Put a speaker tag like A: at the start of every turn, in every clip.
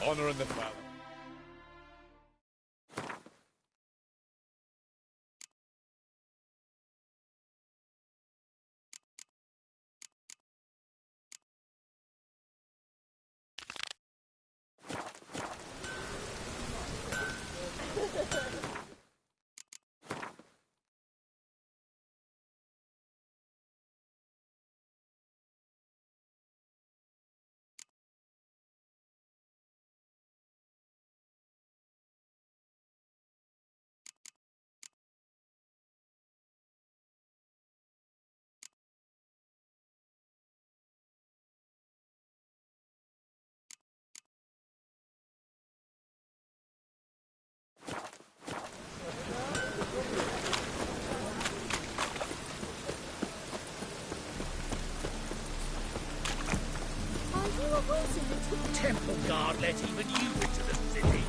A: Honor in the family.
B: Temple guard let even you into the city.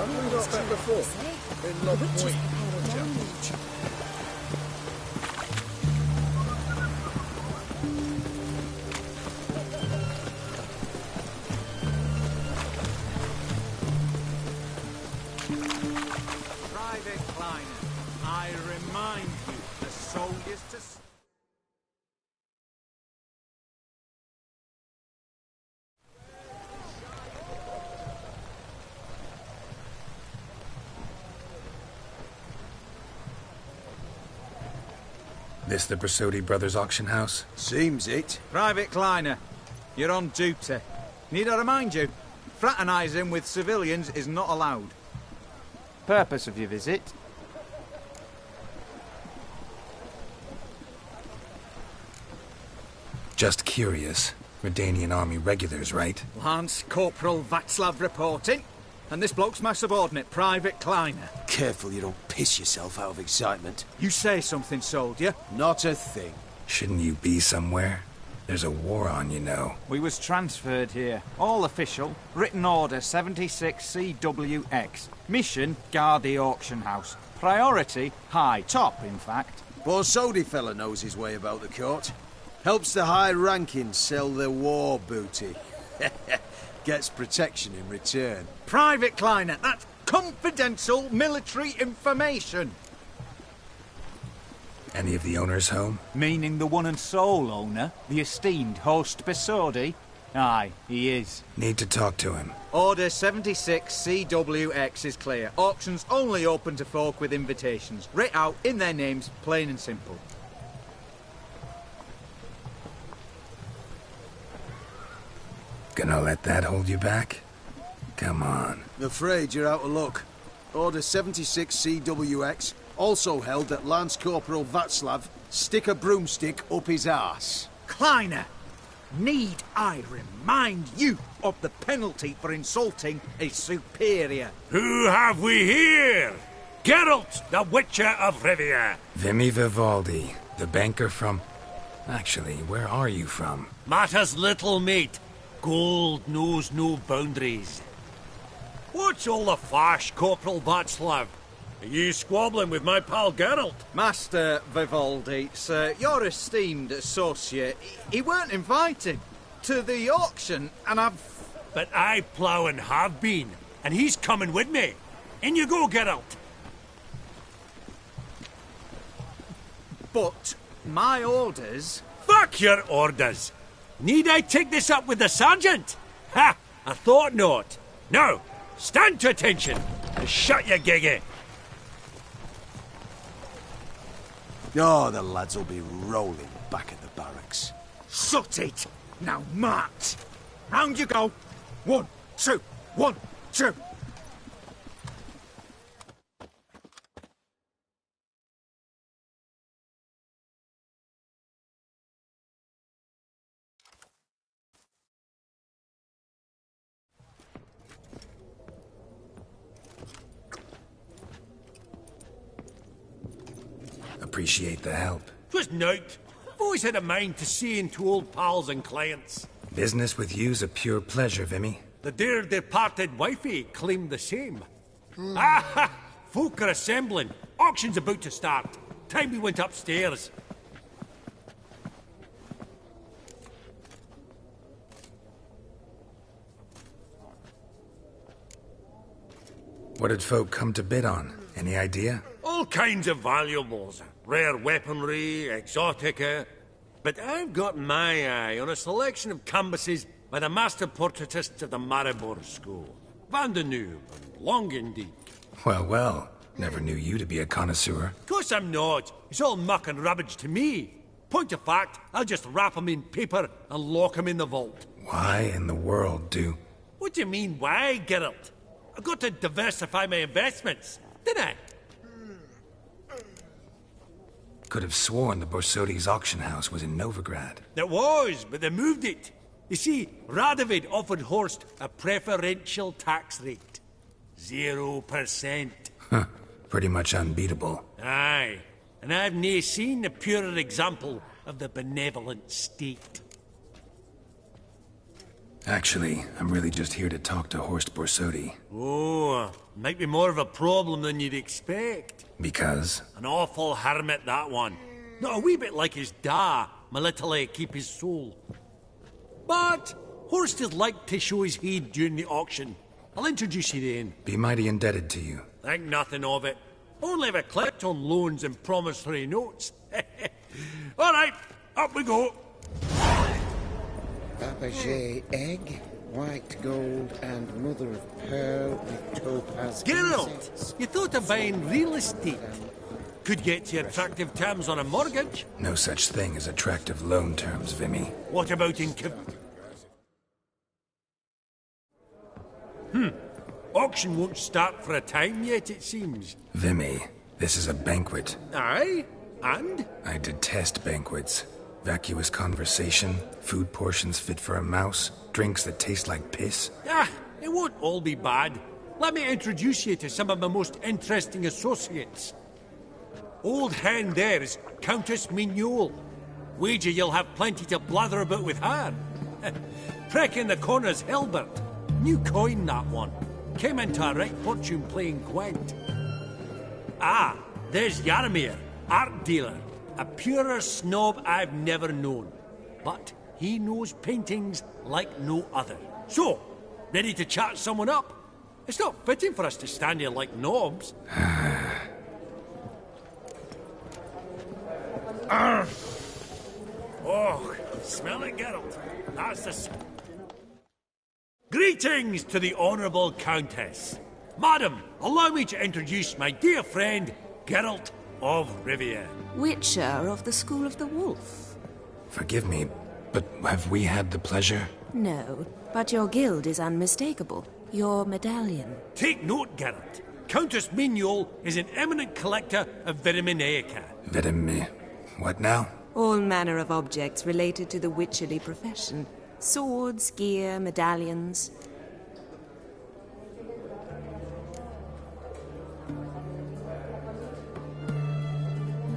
C: Haven't we got that before? In Lock Point.
D: Private Kleiner, I remind you, the soldiers to...
E: This the Brasotti Brothers auction house?
C: Seems it.
D: Private Kleiner, you're on duty. Need I remind you, fraternising with civilians is not allowed. Purpose of your visit?
E: Just curious. Redanian army regulars, right?
D: Lance Corporal Václav reporting. And this bloke's my subordinate, Private Kleiner.
A: Careful you don't piss yourself out of excitement.
D: You say something, soldier.
A: Not a thing.
E: Shouldn't you be somewhere? There's a war on, you know.
D: We was transferred here. All official. Written order 76 CWX. Mission, guard the auction house. Priority, high. Top, in fact.
A: Borsodi fella knows his way about the court. Helps the high-rankings sell their war booty. Gets protection in return.
D: Private Kleiner, that's confidential military information.
E: Any of the owners home?
D: Meaning the one and sole owner, the esteemed host Borsodi? Aye, he is.
E: Need to talk to him.
D: Order 76 CWX is clear. Auctions only open to folk with invitations. Writ out in their names, plain and simple.
E: Gonna let that hold you back? Come on.
A: I'm afraid you're out of luck. Order 76 CWX also held that Lance Corporal Václav stick a broomstick up his arse.
D: Kleiner, need I remind you of the penalty for insulting a superior?
B: Who have we here? Geralt, the Witcher of Rivia.
E: Vimy Vivaldi, the banker from... Actually, where are you from?
B: Matters little, mate. Gold knows no boundaries. What's all the fash, Corporal Václav? Are you squabbling with my pal Geralt?
D: Master Vivaldi, sir, your esteemed associate, he weren't invited to the auction, and I've...
B: But I plough and have been, and he's coming with me. In you go, Geralt.
D: But my orders...
B: Fuck your orders. Need I take this up with the sergeant? Ha! I thought not. Now, stand to attention and shut your giggy.
A: Oh, the lads will be rolling back at the barracks.
D: Shut it! Now march! Round you go! 1, 2, 1, 2!
E: Appreciate the help.
B: 'Twas nowt. I've always had a mind to see into old pals and clients.
E: Business with you's a pure pleasure, Vimy.
B: The dear departed wifey claimed the same. Ah! Folk are assembling. Auction's about to start. Time we went upstairs.
E: What did folk come to bid on? Any idea?
B: All kinds of valuables. Rare weaponry, exotica. But I've got my eye on a selection of canvases by the master portraitists of the Maribor School. Van de Noob and Longendijk.
E: Well, well. Never knew you to be a connoisseur.
B: Of course I'm not. It's all muck and rubbish to me. Point of fact, I'll just wrap 'em in paper and lock 'em in the vault.
E: Why in the world do...
B: What do you mean, why, Geralt? I've got to diversify my investments, didn't I?
E: Could have sworn the Borsodi's auction house was in Novigrad.
B: There was, but they moved it. You see, Radovid offered Horst a preferential tax rate. 0%.
E: Huh. Pretty much unbeatable.
B: Aye. And I've nae seen a purer example of the benevolent state.
E: Actually, I'm really just here to talk to Horst Borsodi.
B: Oh, might be more of a problem than you'd expect.
E: Because?
B: An awful hermit, that one. Not a wee bit like his da, my little keep his soul. But Horst is like to show his head during the auction. I'll introduce you then.
E: Be mighty indebted to you.
B: Think nothing of it. Only if I collect on loans and promissory notes. All right, up we go.
F: Fabergé egg, white gold, and mother of pearl with topaz.
B: Geralt, you thought of buying real estate. Could get you attractive terms on a mortgage.
E: No such thing as attractive loan terms, Vimy.
B: What about in Auction won't start for a time yet, it seems.
E: Vimy, this is a banquet.
B: Aye? And?
E: I detest banquets. Vacuous conversation, food portions fit for a mouse, drinks that taste like piss.
B: Ah, it won't all be bad. Let me introduce you to some of my most interesting associates. Old hen there is Countess Mignole. Wager you'll have plenty to blather about with her. Prick in the corner's Hilbert. New coin, that one. Came into a right fortune playing Gwent. Ah, there's Jaromir, art dealer. A purer snob I've never known. But he knows paintings like no other. So, ready to chat someone up? It's not fitting for us to stand here like knobs. Oh, smell it, Geralt. That's the... Greetings to the Honourable Countess. Madam, allow me to introduce my dear friend, Geralt of Rivia.
G: Witcher of the School of the Wolf.
E: Forgive me, but have we had the pleasure?
G: No, but your guild is unmistakable. Your medallion.
B: Take note, Geralt. Countess Mignole is an eminent collector of Vitaminaica.
E: What now?
G: All manner of objects related to the witcherly profession. Swords, gear, medallions.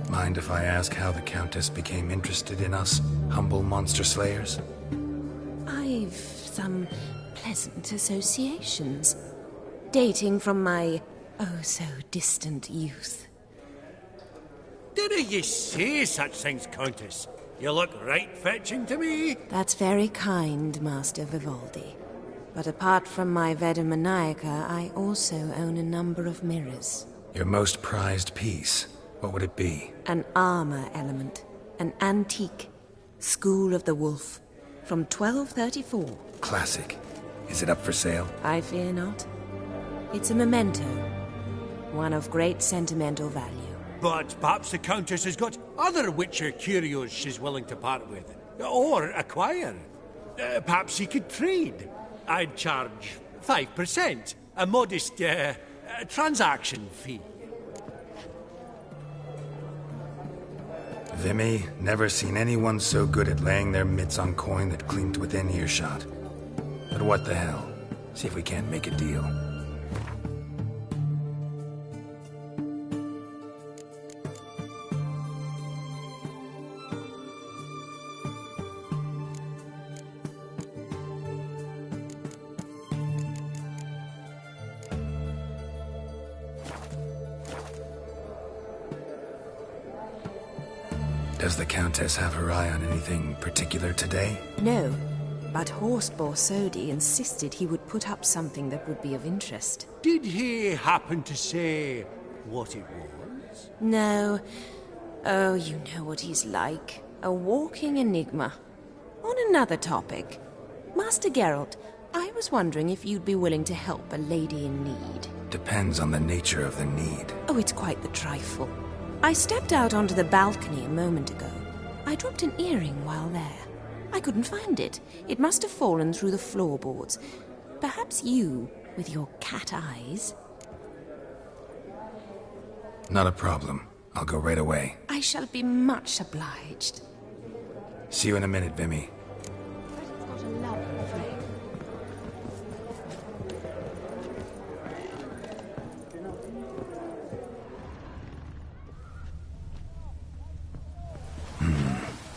E: Mind if I ask how the Countess became interested in us, humble monster slayers?
G: I've some pleasant associations. Dating from my oh-so-distant youth.
B: Dinna ye say such things, Countess? You look right fetching to me.
G: That's very kind, Master Vivaldi. But apart from my Vitaminaica, I also own a number of mirrors.
E: Your most prized piece, what would it be?
G: An armor element. An antique. School of the Wolf. From 1234.
E: Classic. Is it up for sale?
G: I fear not. It's a memento. One of great sentimental value.
B: But perhaps the Countess has got other Witcher curios she's willing to part with. Or acquire. Perhaps he could trade. I'd charge 5%. A modest, transaction fee.
E: Vimy, never seen anyone so good at laying their mitts on coin that clinked within earshot. But what the hell? See if we can't make a deal. Does the Countess have her eye on anything particular today?
G: No, but Horst Borsodi insisted he would put up something that would be of interest.
B: Did he happen to say what it was?
G: No. Oh, you know what he's like. A walking enigma. On another topic. Master Geralt, I was wondering if you'd be willing to help a lady in need.
E: Depends on the nature of the need.
G: Oh, it's quite the trifle. I stepped out onto the balcony a moment ago. I dropped an earring while there. I couldn't find it. It must have fallen through the floorboards. Perhaps you, with your cat eyes...
E: Not a problem. I'll go right away.
G: I shall be much obliged.
E: See you in a minute, Vimy.
G: But it's got a lovely frame.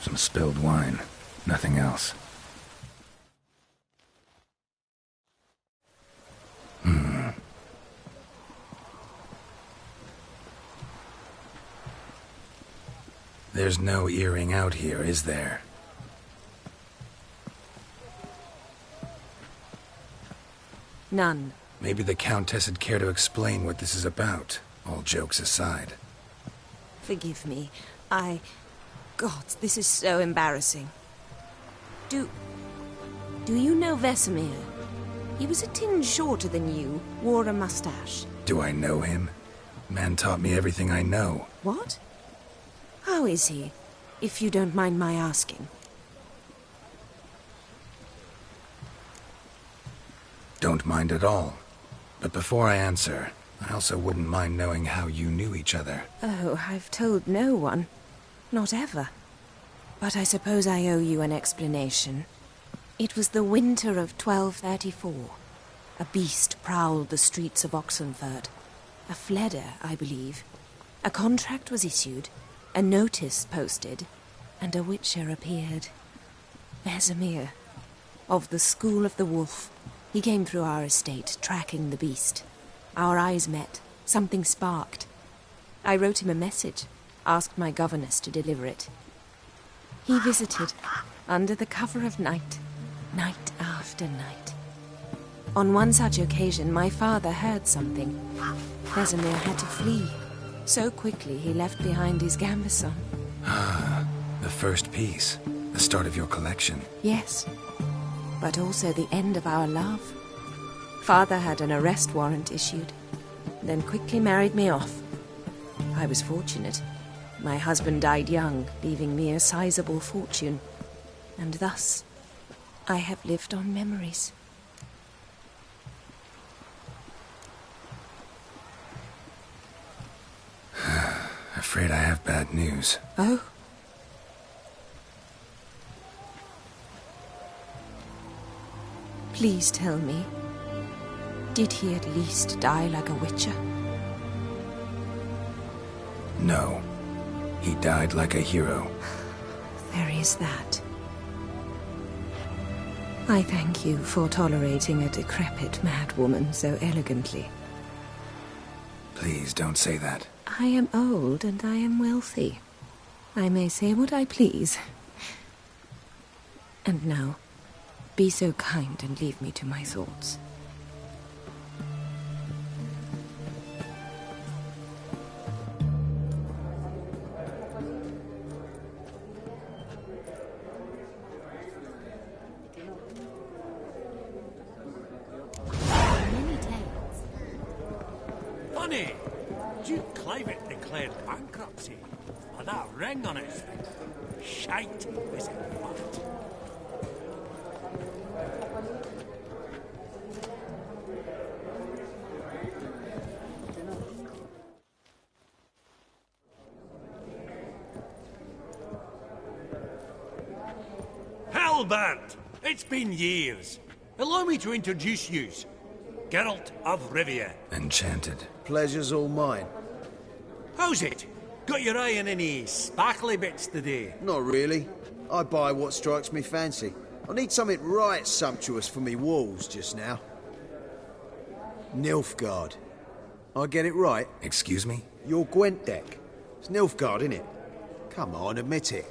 E: Some spilled wine. Nothing else. There's no earring out here, is there?
G: None.
E: Maybe the Countess would care to explain what this is about, all jokes aside.
G: Forgive me. God, this is so embarrassing. Do you know Vesemir? He was a tinge shorter than you, wore a mustache.
E: Do I know him? Man taught me everything I know.
G: What? How is he, if you don't mind my asking?
E: Don't mind at all. But before I answer, I also wouldn't mind knowing how you knew each other.
G: Oh, I've told no one. Not ever. But I suppose I owe you an explanation. It was the winter of 1234. A beast prowled the streets of Oxenford. A fledder, I believe. A contract was issued, a notice posted, and a witcher appeared. Vesemir, of the School of the Wolf. He came through our estate, tracking the beast. Our eyes met. Something sparked. I wrote him a message, asked my governess to deliver it. He visited, under the cover of night, night after night. On one such occasion, my father heard something. Vesemir had to flee. So quickly he left behind his gambeson.
E: Ah, the first piece. The start of your collection.
G: Yes, but also the end of our love. Father had an arrest warrant issued, then quickly married me off. I was fortunate. My husband died young, leaving me a sizable fortune. And thus, I have lived on memories.
E: Afraid I have bad news.
G: Oh? Please tell me, did he at least die like a witcher?
E: No. He died like a hero.
G: There is that. I thank you for tolerating a decrepit madwoman so elegantly.
E: Please don't say that.
G: I am old and I am wealthy. I may say what I please. And now, be so kind and leave me to my thoughts.
B: Funny! Duke Clivet declared bankruptcy. And that ring on his finger. Shite is in fact. Hellbent! It's been years. Allow me to introduce yous. Geralt of Rivia.
E: Enchanted.
A: Pleasure's all mine.
B: How's it? Got your eye on any sparkly bits today?
A: Not really. I buy what strikes me fancy. I need something right sumptuous for me walls just now. Nilfgaard. I get it right?
E: Excuse me?
A: Your Gwent deck. It's Nilfgaard, innit? Come on, admit it.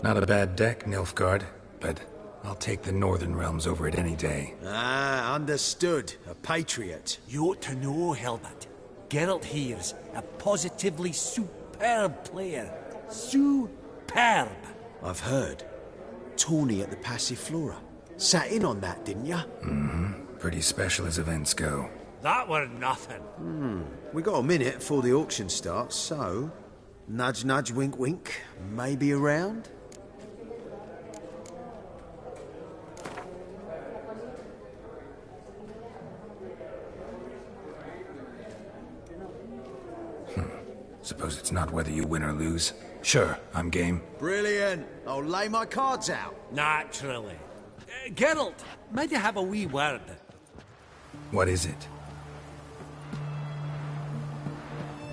E: Not a bad deck, Nilfgaard, but I'll take the Northern Realms over it any day.
A: Ah, understood. A patriot.
B: You ought to know, Helmut. Geralt here's a positively superb player. Superb.
A: I've heard. Tawny at the Passiflora. Sat in on that, didn't ya?
E: Mm-hmm. Pretty special as events go.
B: That were nothing.
A: We got a minute before the auction starts, so... Nudge, nudge, wink, wink. Maybe around?
E: Suppose it's not whether you win or lose. Sure, I'm game.
A: Brilliant. I'll lay my cards out.
B: Naturally. Geralt, might you have a wee word?
E: What is it?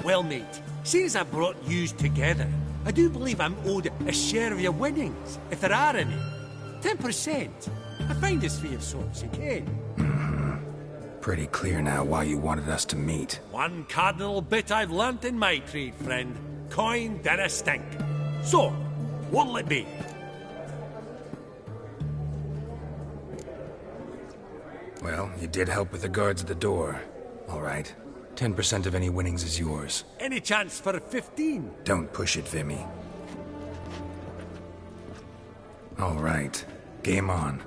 B: Well, mate, seeing as I brought yous together, I do believe I'm owed a share of your winnings, if there are any. 10%. I find this fee of sorts again.
E: Pretty clear now why you wanted us to meet.
B: One cardinal bit I've learnt in my trade, friend. Coin dinna stink. So, what'll it be?
E: Well, you did help with the guards at the door. All right. 10% of any winnings is yours.
B: Any chance for 15?
E: Don't push it, Vimy. All right. Game on.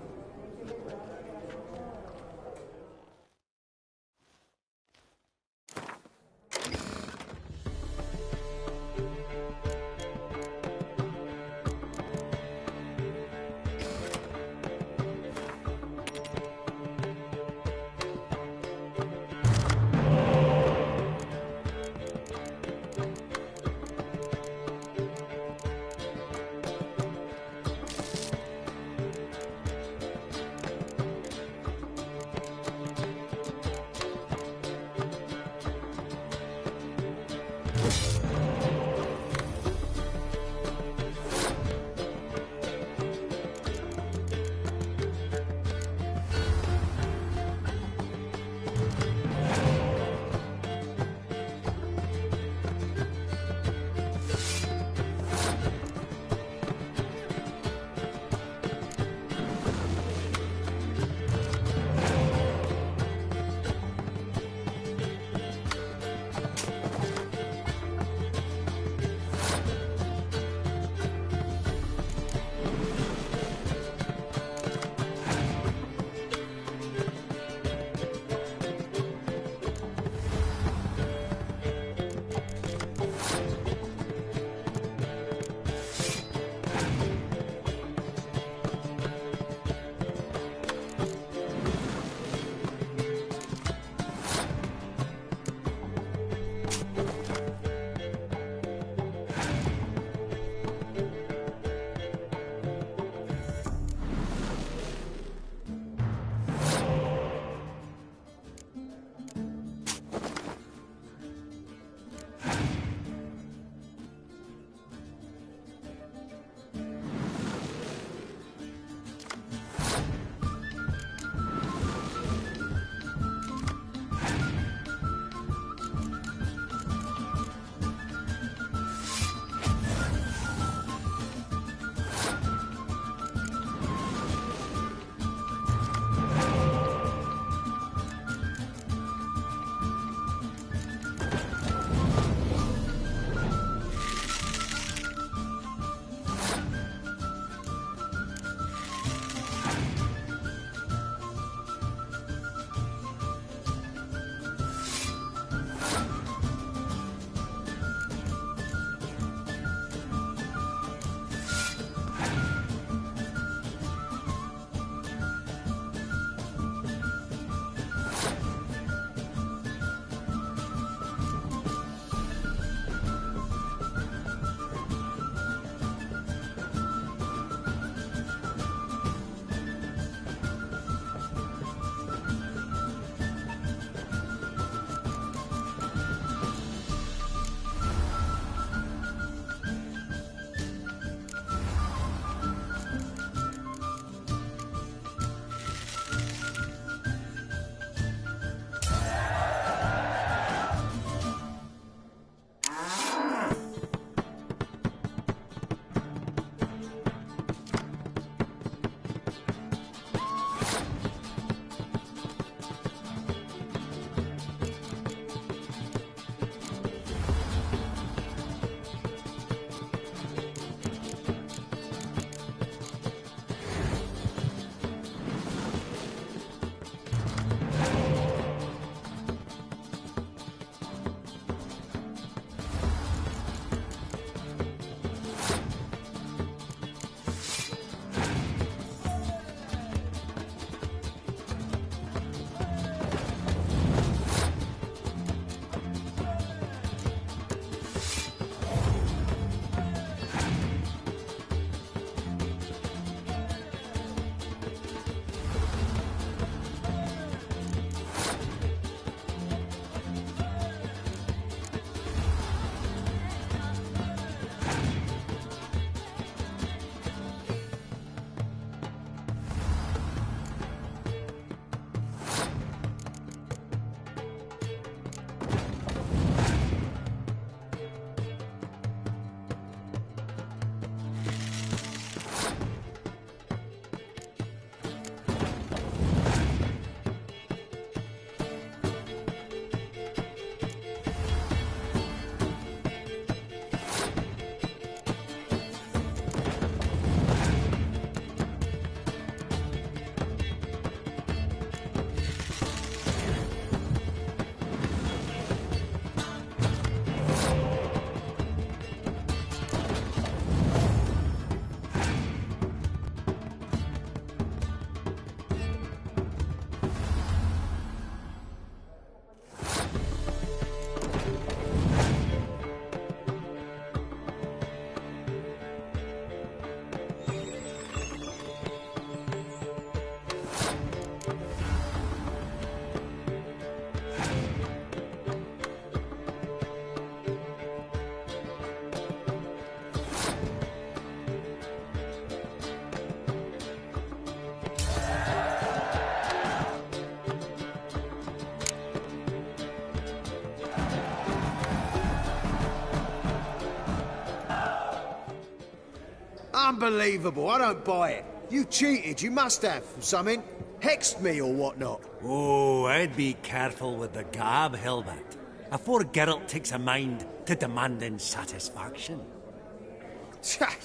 A: Unbelievable, I don't buy it. You cheated, you must have, something. Hexed me or whatnot.
B: Oh, I'd be careful with the gab, Hilbert. Afore Geralt takes a mind to demanding satisfaction.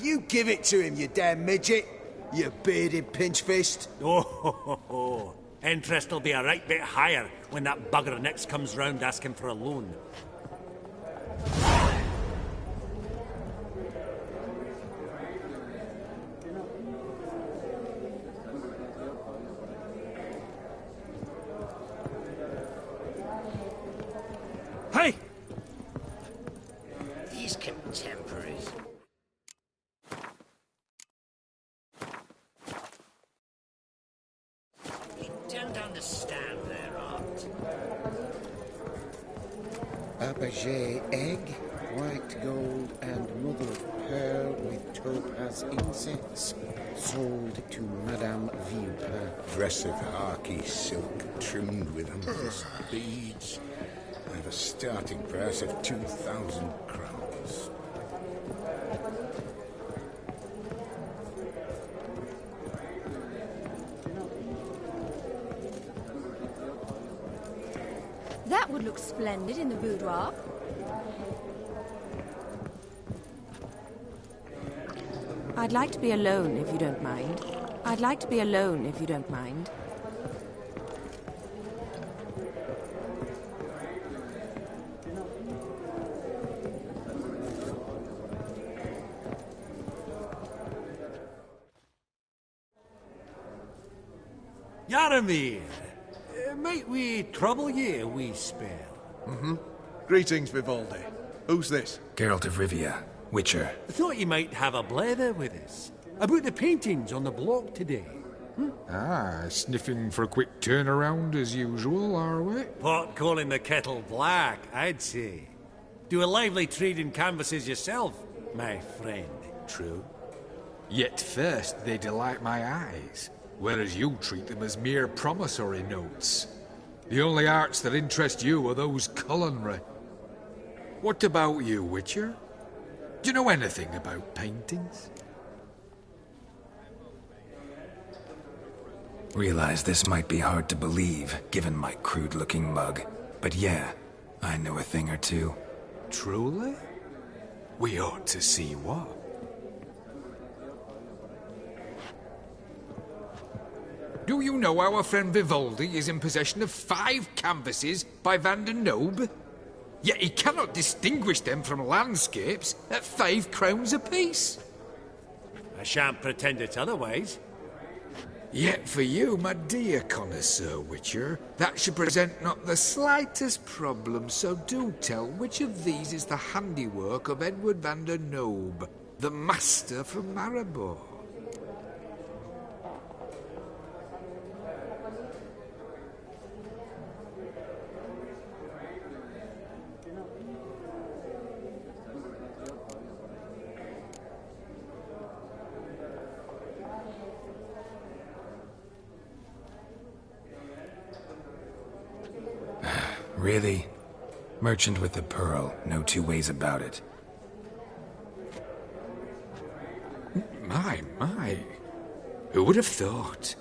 A: You give it to him, you damn midget. You bearded pinch-fist.
B: Oh, interest will be a right bit higher when that bugger next comes round asking for a loan. Hey!
F: These contemporaries. You don't understand their art. ABRETE egg, white gold, and mother of pearl with topaz insets. Sold to Madame Villepin.
H: Dress of harky silk trimmed with amethyst beads. I have a starting price of 2,000 crowns.
I: That would look splendid in the boudoir.
G: I'd like to be alone, if you don't mind. I'd like to be alone, if you don't mind.
B: Yaramir, might we trouble ye a wee spell?
C: Greetings, Vivaldi. Who's this?
E: Geralt of Rivia, Witcher.
B: I thought you might have a blather with us. About the paintings on the block today.
J: Ah, sniffing for a quick turnaround as usual, are we?
B: Pot calling the kettle black, I'd say. Do a lively trade in canvases yourself, my friend.
J: True. Yet first they delight my eyes, whereas you treat them as mere promissory notes. The only arts that interest you are those culinary. What about you, Witcher? Do you know anything about paintings?
E: Realize this might be hard to believe, given my crude-looking mug. But yeah, I know a thing or two.
J: Truly? We ought to see what. Do you know our friend Vivaldi is in possession of 5 canvases by Van der Nobe? Yet he cannot distinguish them from landscapes at 5 crowns apiece.
B: I shan't pretend it's otherwise.
J: Yet for you, my dear connoisseur Witcher, that should present not the slightest problem, so do tell which of these is the handiwork of Edward van der Nobe, the master from Maribor.
E: Really? Merchant with the pearl, no two ways about it.
J: My. Who would have thought?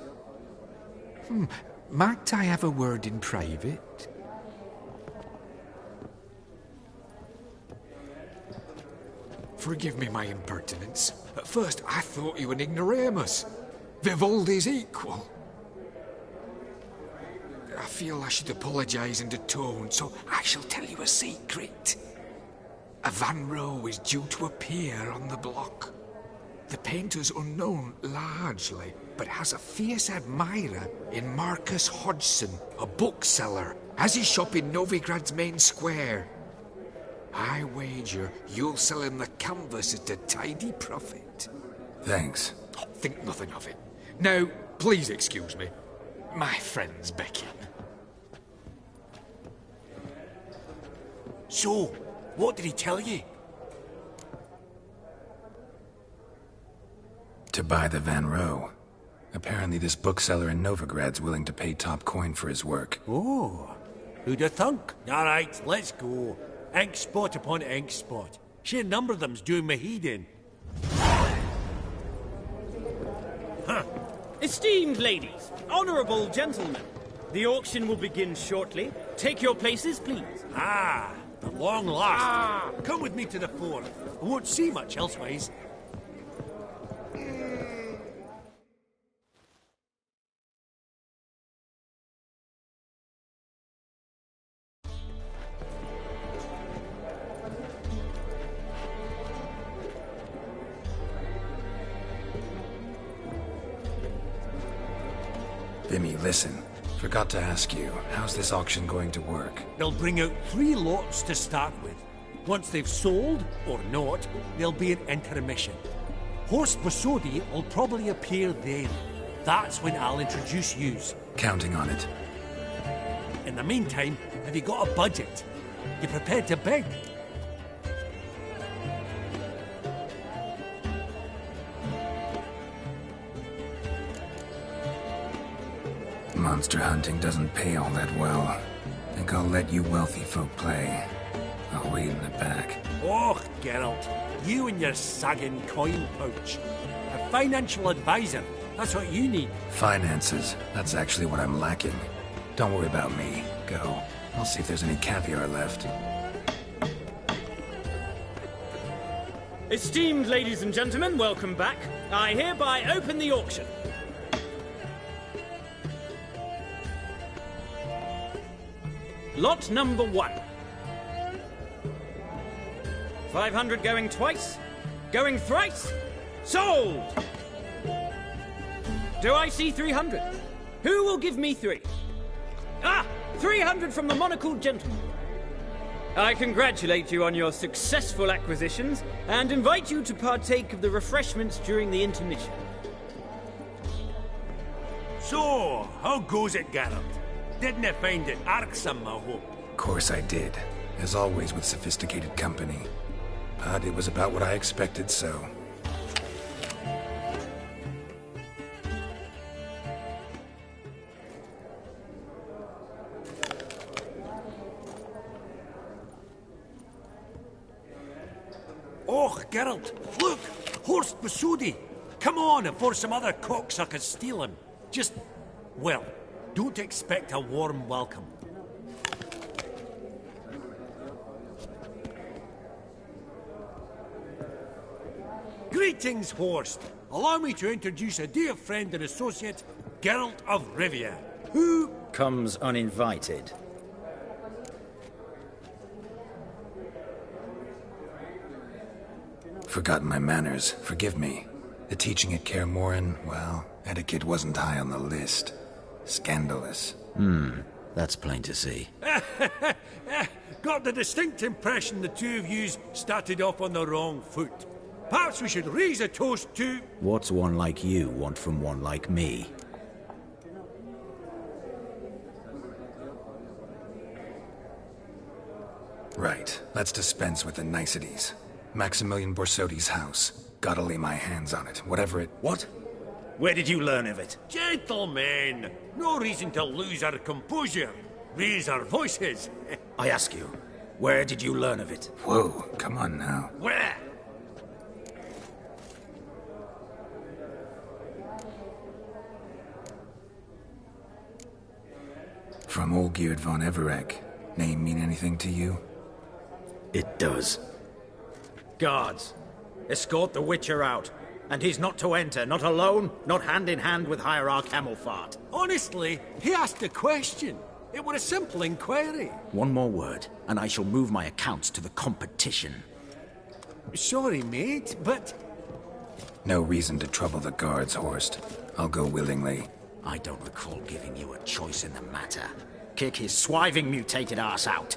J: Might I have a word in private? Forgive me my impertinence. At first I thought you an ignoramus. Vivaldi's equal. I feel I should apologise and atone, so I shall tell you a secret. A Van Row is due to appear on the block. The painter's unknown largely, but has a fierce admirer in Marcus Hodgson, a bookseller, has his shop in Novigrad's main square. I wager you'll sell him the canvas at a tidy profit.
E: Thanks.
J: Oh, think nothing of it. Now, please excuse me. My friend's beckoning.
B: So, what did he tell you?
E: To buy the Van Row. Apparently this bookseller in Novigrad's willing to pay top coin for his work.
B: Oh, who'd have thunk? All right, let's go. Ink spot upon ink spot. Sheer number of them's doing me heed in.
K: Esteemed ladies, honourable gentlemen, the auction will begin shortly. Take your places, please.
B: Ah, at long last. Come with me to the fore. I won't see much elsewise.
E: Vimy, listen. Forgot to ask you, how's this auction going to work?
B: They'll bring out 3 lots to start with. Once they've sold, or not, there'll be an intermission. Horst Bosodi will probably appear then. That's when I'll introduce yous.
E: Counting on it.
B: In the meantime, have you got a budget? You prepared to bid?
E: Monster hunting doesn't pay all that well. Think I'll let you wealthy folk play. I'll wait in the back.
B: Oh, Geralt, you and your sagging coin pouch. A financial advisor, that's what you need.
E: Finances, that's actually what I'm lacking. Don't worry about me. Go. I'll see if there's any caviar left.
K: Esteemed ladies and gentlemen, welcome back. I hereby open the auction. Lot number 1. 500 going twice, going thrice, sold! Do I see 300? Who will give me 3? Ah! 300 from the monocled gentleman. I congratulate you on your successful acquisitions and invite you to partake of the refreshments during the intermission.
B: So, how goes it, Geralt? Didn't you find it irksome, I hope?
E: Of course I did. As always with sophisticated company. But it was about what I expected, so...
B: Oh, Geralt, look! Horst Bosodi! Come on, before some other cocksuckers steal him. Just, well, don't expect a warm welcome. Greetings, Horst. Allow me to introduce a dear friend and associate, Geralt of Rivia, who...
L: comes uninvited.
E: Forgotten my manners. Forgive me. The teaching at Kaer Morhen, well, etiquette wasn't high on the list. Scandalous.
L: That's plain to see.
B: Got the distinct impression the two of yous started off on the wrong foot. Perhaps we should raise a toast to...
L: What's one like you want from one like me?
E: Right. Let's dispense with the niceties. Maximilian Borsodi's house. Gotta lay my hands on it, whatever it...
L: What? Where did you learn of it?
B: Gentlemen, no reason to lose our composure. Raise our voices.
L: I ask you, where did you learn of it?
E: Whoa, come on now.
B: Where?
E: From Olgierd von Everec. Name mean anything to you?
L: It does. Guards, escort the Witcher out. And he's not to enter, not alone, not hand in hand with Hierarch Hamelfart.
B: Honestly, he asked a question. It were a simple inquiry.
L: One more word, and I shall move my accounts to the competition.
B: Sorry, mate, but...
E: No reason to trouble the guards, Horst. I'll go willingly.
L: I don't recall giving you a choice in the matter. Kick his swiving mutated ass out.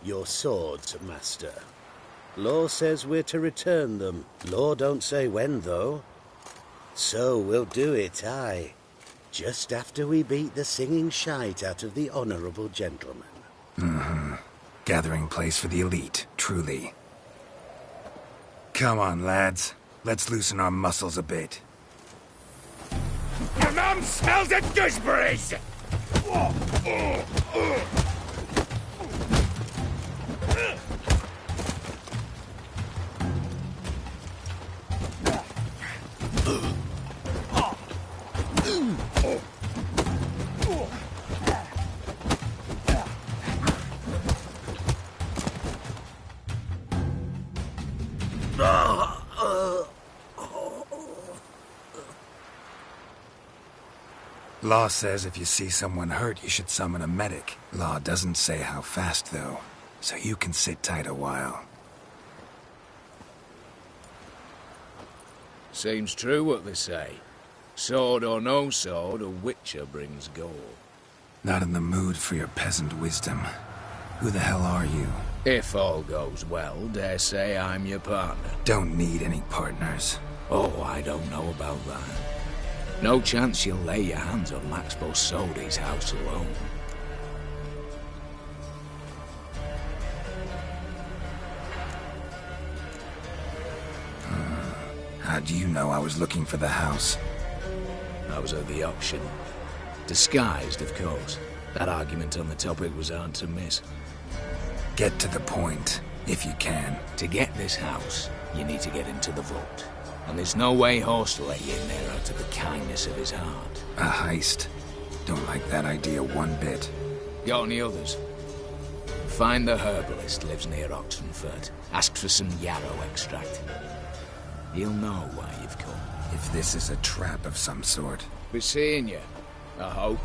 M: Your swords, Master. Law says we're to return them. Law don't say when, though. So we'll do it, aye. Just after we beat the singing shite out of the honourable gentleman.
E: Gathering place for the elite, truly. Come on, lads. Let's loosen our muscles a bit.
H: Your mum smells of gooseberries!
E: Law says if you see someone hurt, you should summon a medic. Law doesn't say how fast, though, so you can sit tight a while.
N: Seems true what they say. Sword or no sword, a witcher brings gold.
E: Not in the mood for your peasant wisdom. Who the hell are you?
N: If all goes well, dare say I'm your partner.
E: Don't need any partners.
N: Oh, I don't know about that. No chance you'll lay your hands on Max Bosodi's house alone.
E: How do you know I was looking for the house?
N: I was at the auction. Disguised, of course. That argument on the topic was hard to miss.
E: Get to the point, if you can.
N: To get this house, you need to get into the vault. And there's no way Horst will let you in there out of the kindness of his heart.
E: A heist? Don't like that idea one bit.
N: Got any others? Find the herbalist, lives near Oxenfurt. Ask for some yarrow extract. He'll know why you've come.
E: If this is a trap of some sort.
N: Be seeing you, I hope.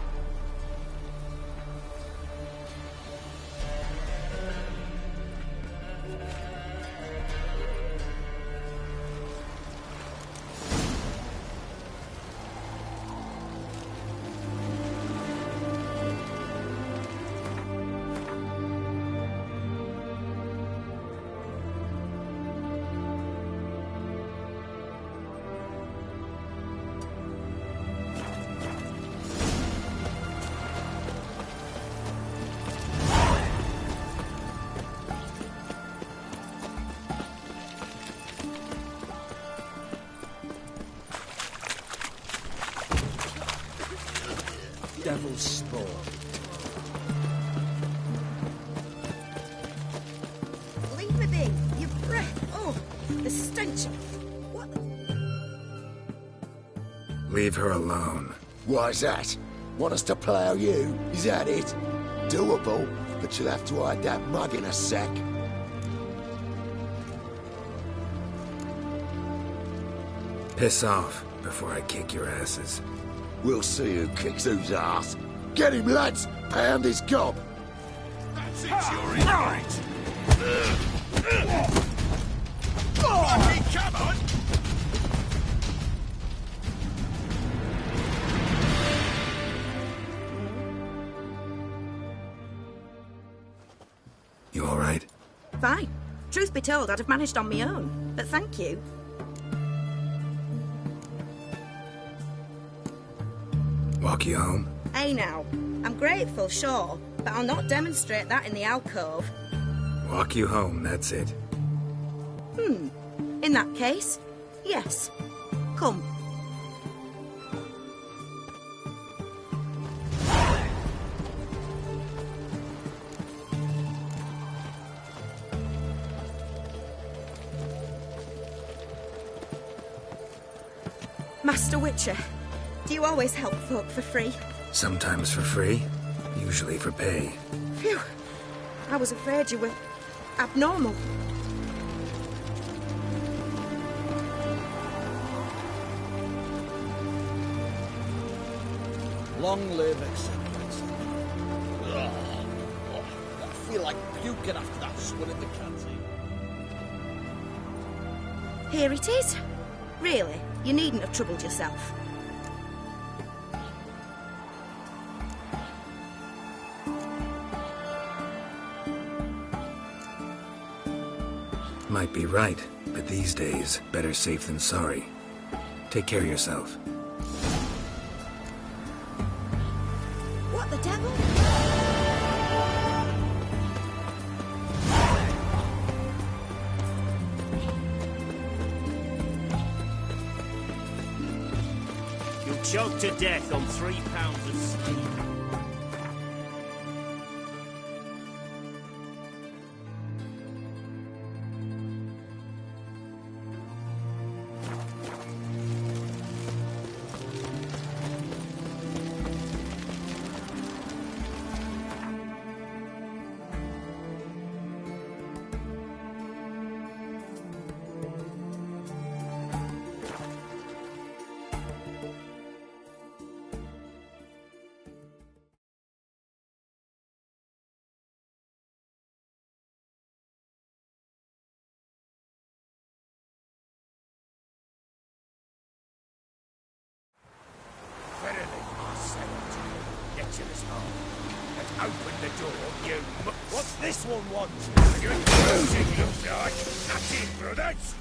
F: Devil's spawn.
O: Leave me be. Your breath. Oh, the stench. What the...
E: Leave her alone.
H: Why's that? Want us to plough you? Is that it? Doable, but you'll have to hide that mug in a sack.
E: Piss off before I kick your asses.
H: We'll see who kicks whose ass. Get him, lads! Pound his gob!
B: That's it, you're in right! Rocky, come on!
E: You alright?
O: Fine. Truth be told, I'd have managed on my own. But thank you.
E: Walk you home?
O: Hey now. I'm grateful, sure, but I'll not demonstrate that in the alcove.
E: Walk you home, that's it.
O: In that case, yes. Come. Master Witcher, do you always help folk for free?
E: Sometimes for free, usually for pay.
O: Phew. I was afraid you were abnormal.
F: Long live acceptance. I feel like puking after that swim at the canteen.
O: Here it is. Really, you needn't have troubled yourself.
E: Might be right, but these days, better safe than sorry. Take care of yourself.
O: What the devil?
A: You'll
P: Choked to death on 3 pounds of steam.
B: Open the door, you...
P: What's this one want?
B: Good closing, looks like. That's it, brothers.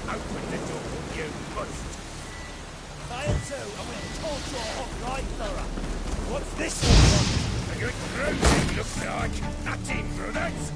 B: Open the door, you must.
P: I am too. I'm going to torch your hot right thorough. What's this one?
B: A good cruising, looks like. That's it, brothers.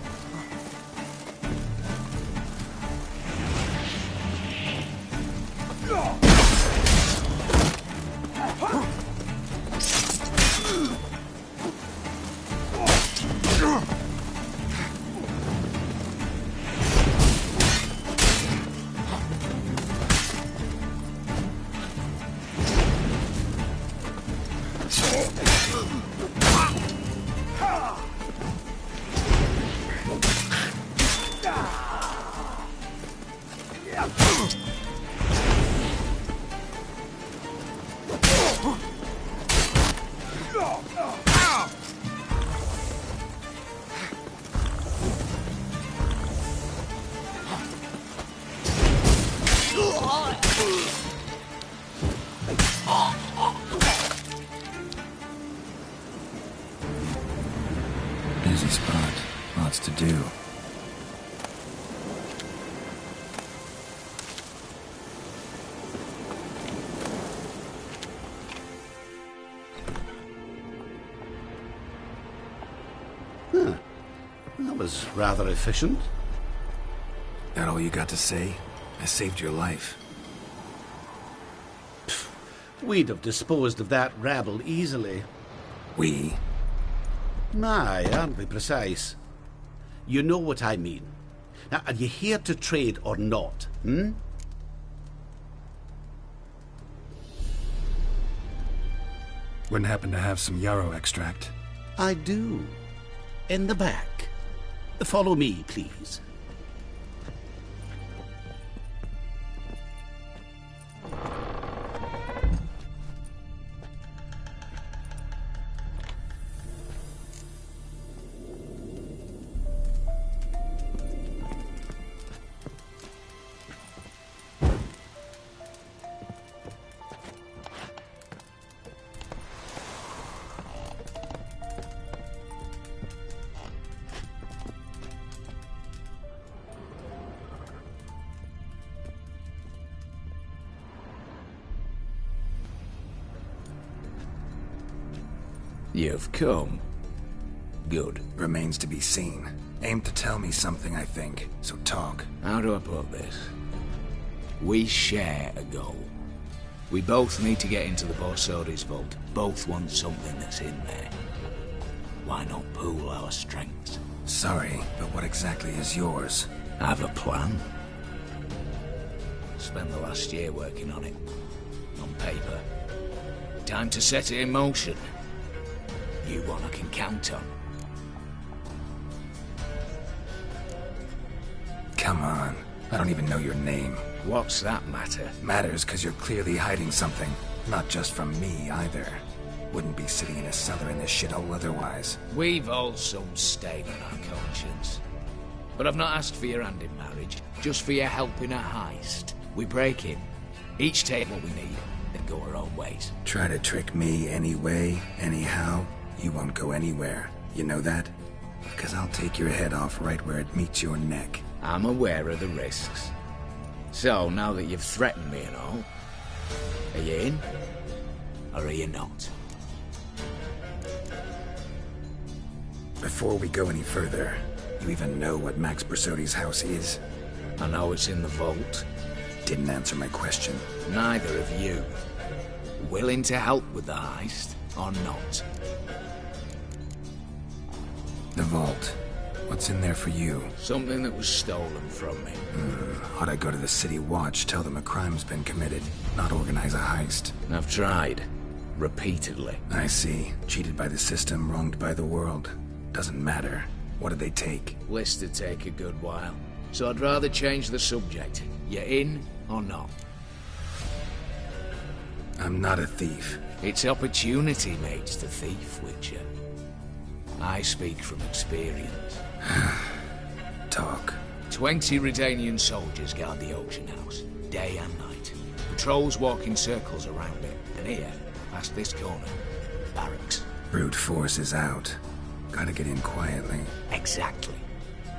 E: Busy spot. Lots to do.
M: was rather efficient.
E: That all you got to say? I saved your life.
M: We'd have disposed of that rabble easily.
E: We?
M: My, aren't we precise? You know what I mean. Now, are you here to trade or not, hmm?
E: Wouldn't happen to have some yarrow extract?
M: I do. In the back. Follow me, please.
N: You've come. Good.
E: Remains to be seen. Aim to tell me something, I think. So talk.
N: How do I put this? We share a goal. We both need to get into the Borsodi's vault. Both want something that's in there. Why not pool our strengths?
E: Sorry, but what exactly is yours?
N: I have a plan. Spent the last year working on it. On paper. Time to set it in motion. You one I can count on.
E: Come on. I don't even know your name.
N: What's that matter?
E: Matters because you're clearly hiding something. Not just from me, either. Wouldn't be sitting in a cellar in this shithole otherwise.
N: We've all some stain on our conscience. But I've not asked for your hand in marriage, just for your help in a heist. We break in. Each take what we need, then go our own ways.
E: Try to trick me anyway, anyhow. You won't go anywhere. You know that? Because I'll take your head off right where it meets your neck.
N: I'm aware of the risks. So, now that you've threatened me and all, are you in? Or are you not?
E: Before we go any further, you even know what Max Borsodi's house is?
N: I know it's in the vault.
E: Didn't answer my question.
N: Neither of you. Willing to help with the heist, or not?
E: The vault. What's in there for you?
N: Something that was stolen from me.
E: Ought I go to the City Watch, tell them a crime's been committed, not organize a heist?
N: I've tried. Repeatedly.
E: I see. Cheated by the system, wronged by the world. Doesn't matter. What did they take?
N: List to take a good while. So I'd rather change the subject. You in or not?
E: I'm not a thief.
N: It's opportunity makes the thief, Witcher. I speak from experience.
E: Talk.
N: 20 Redanian soldiers guard the auction house, day and night. Patrols walk in circles around it, and here, past this corner, barracks.
E: Brute force is out. Gotta get in quietly.
N: Exactly.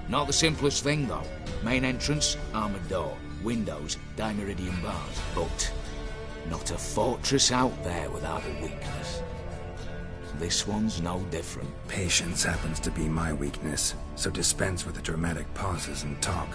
N: Not the simplest thing, though. Main entrance, armored door. Windows, dimeridian bars. But not a fortress out there without a weakness. This one's no different.
E: Patience happens to be my weakness, so dispense with the dramatic pauses and talk.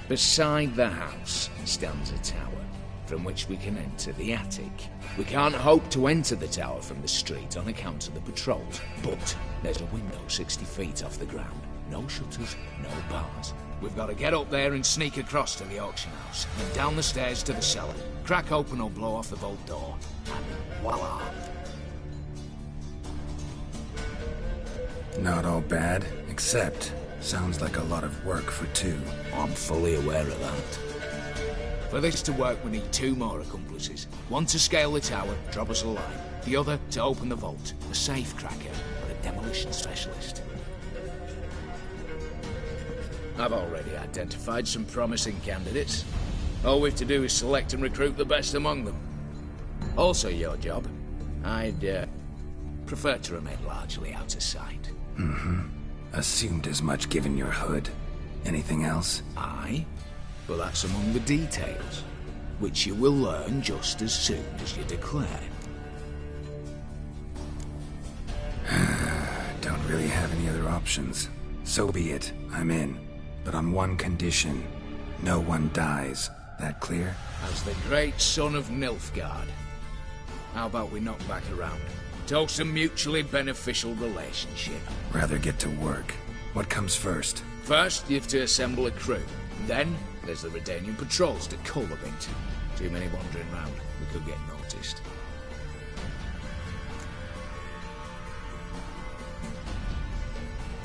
N: Beside the house stands a tower, from which we can enter the attic. We can't hope to enter the tower from the street on account of the patrols, but there's a window 60 feet off the ground. No shutters, no bars. We've got to get up there and sneak across to the auction house, and down the stairs to the cellar. Crack open or blow off the vault door, and voila!
E: Not all bad, except sounds like a lot of work for two.
N: I'm fully aware of that. For this to work, we need 2 more accomplices. One to scale the tower, drop us a line. The other to open the vault, a safe cracker or a demolition specialist. I've already identified some promising candidates. All we've to do is select and recruit the best among them. Also your job. I'd prefer to remain largely out of sight.
E: Assumed as much given your hood. Anything else?
N: Aye, but that's among the details, which you will learn just as soon as you declare.
E: Don't really have any other options. So be it. I'm in. But on one condition. No one dies. That clear?
N: As the great son of Nilfgaard. How about we knock back around? Toast a mutually beneficial relationship.
E: Rather get to work. What comes first?
N: First, you have to assemble a crew. Then, there's the Redanian patrols to cull a bit. Too many wandering round. We could get noticed.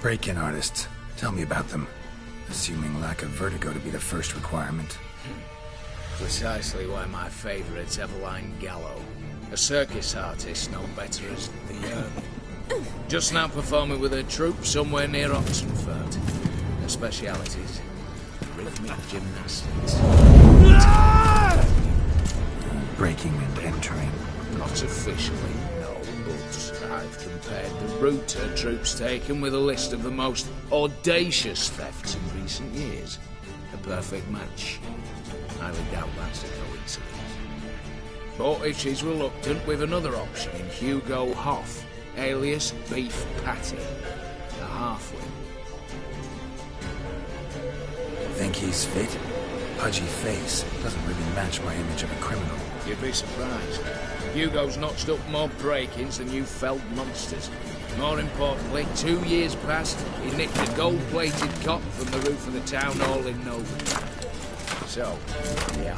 E: Break-in artists. Tell me about them. Assuming lack of vertigo to be the first requirement.
N: Precisely why my favourite's Eveline Gallo. A circus artist known better as the just now performing with her troupe somewhere near Oxenfurt. Her specialities: rhythmic gymnastics.
E: Breaking and entering.
N: Not officially, no, but I've compared the route her troupe's taken with a list of the most audacious thefts in recent years. A perfect match. Highly doubt that's a coincidence. But if she's reluctant, with another option in Hugo Hoff, alias Beef Patty, a halfling.
E: Think he's fit? Pudgy face doesn't really match my image of a criminal.
N: You'd be surprised. Hugo's notched up more break-ins than you felled monsters. More importantly, 2 years past, he nicked a gold-plated cop from the roof of the town hall in Nova. So, yeah.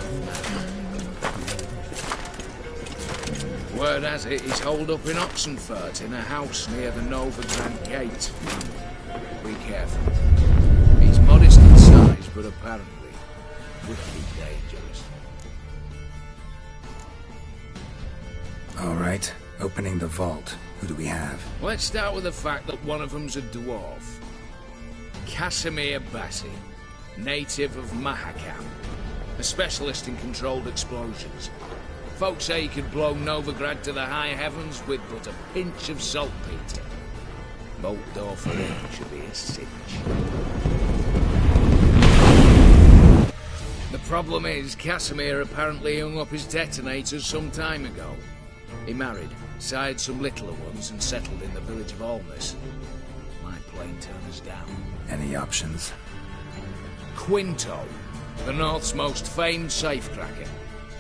N: Word has it he's holed up in Oxenfurt in a house near the Novigrad Gate. Be careful. He's modest in size, but apparently wicked dangerous.
E: All right, opening the vault. Who do we have?
N: Let's start with the fact that one of them's a dwarf. Casimir Bassi, native of Mahakam, a specialist in controlled explosions. Folks say he could blow Novigrad to the high heavens with but a pinch of saltpeter. Bolt door for him should be a cinch. The problem is, Casimir apparently hung up his detonators some time ago. He married, sired some littler ones, and settled in the village of Almas. My plane turners down.
E: Any options?
N: Quinto, the North's most famed safecracker.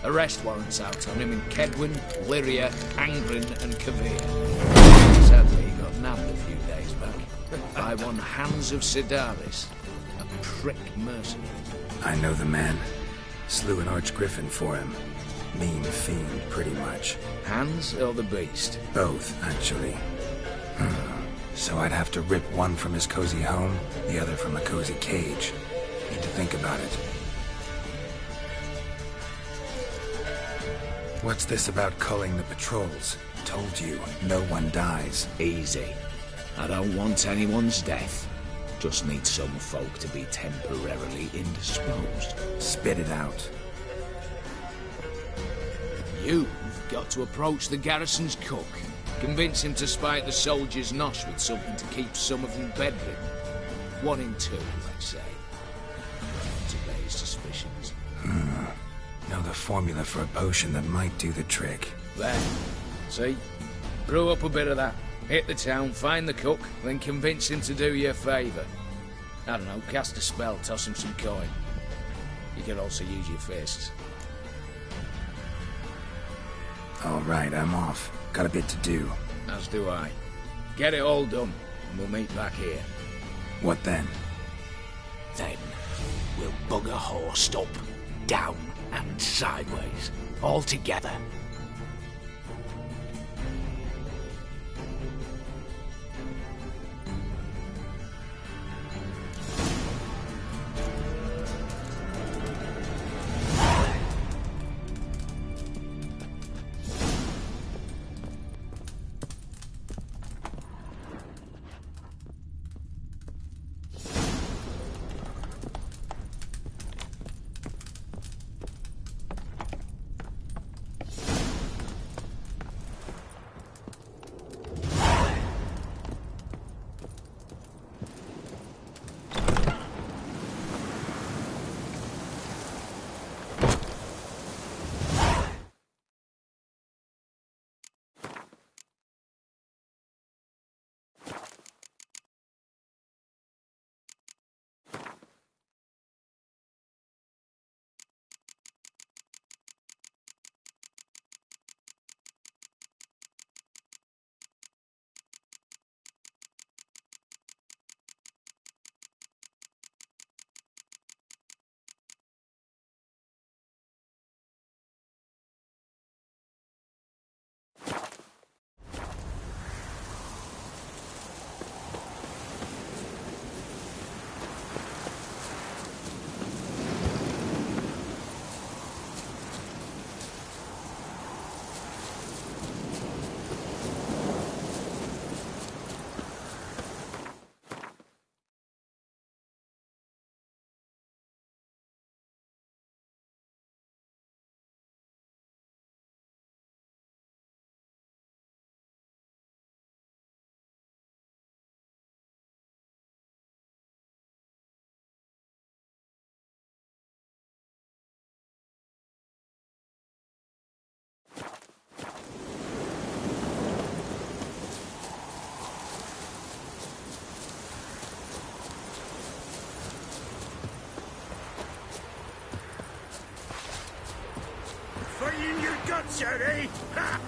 N: Arrest warrants out on him in Kedwin, Lyria, Angren, and Kavir. Sadly, he got nabbed a few days back by one Hans of Sidaris, a prick mercenary.
E: I know the man. Slew an archgriffin for him. Mean fiend, pretty much.
N: Hans or the beast?
E: Both, actually. So I'd have to rip one from his cozy home, the other from a cozy cage. Need to think about it. What's this about culling the patrols? Told you, no one dies.
N: Easy. I don't want anyone's death. Just need some folk to be temporarily indisposed.
E: Spit it out.
N: You've got to approach the garrison's cook. Convince him to spike the soldiers' nosh with something to keep some of them bedridden. 1 in 2, let's say. To raise suspicions.
E: Know the formula for a potion that might do the trick.
N: There. See? Brew up a bit of that. Hit the town, find the cook, then convince him to do you a favour. I don't know, cast a spell, toss him some coin. You could also use your fists.
E: All right, I'm off. Got a bit to do.
N: As do I. Get it all done, and we'll meet back here.
E: What then?
N: Then, we'll bugger horsed up, down, and sideways. All together.
B: guts, eh? Ha!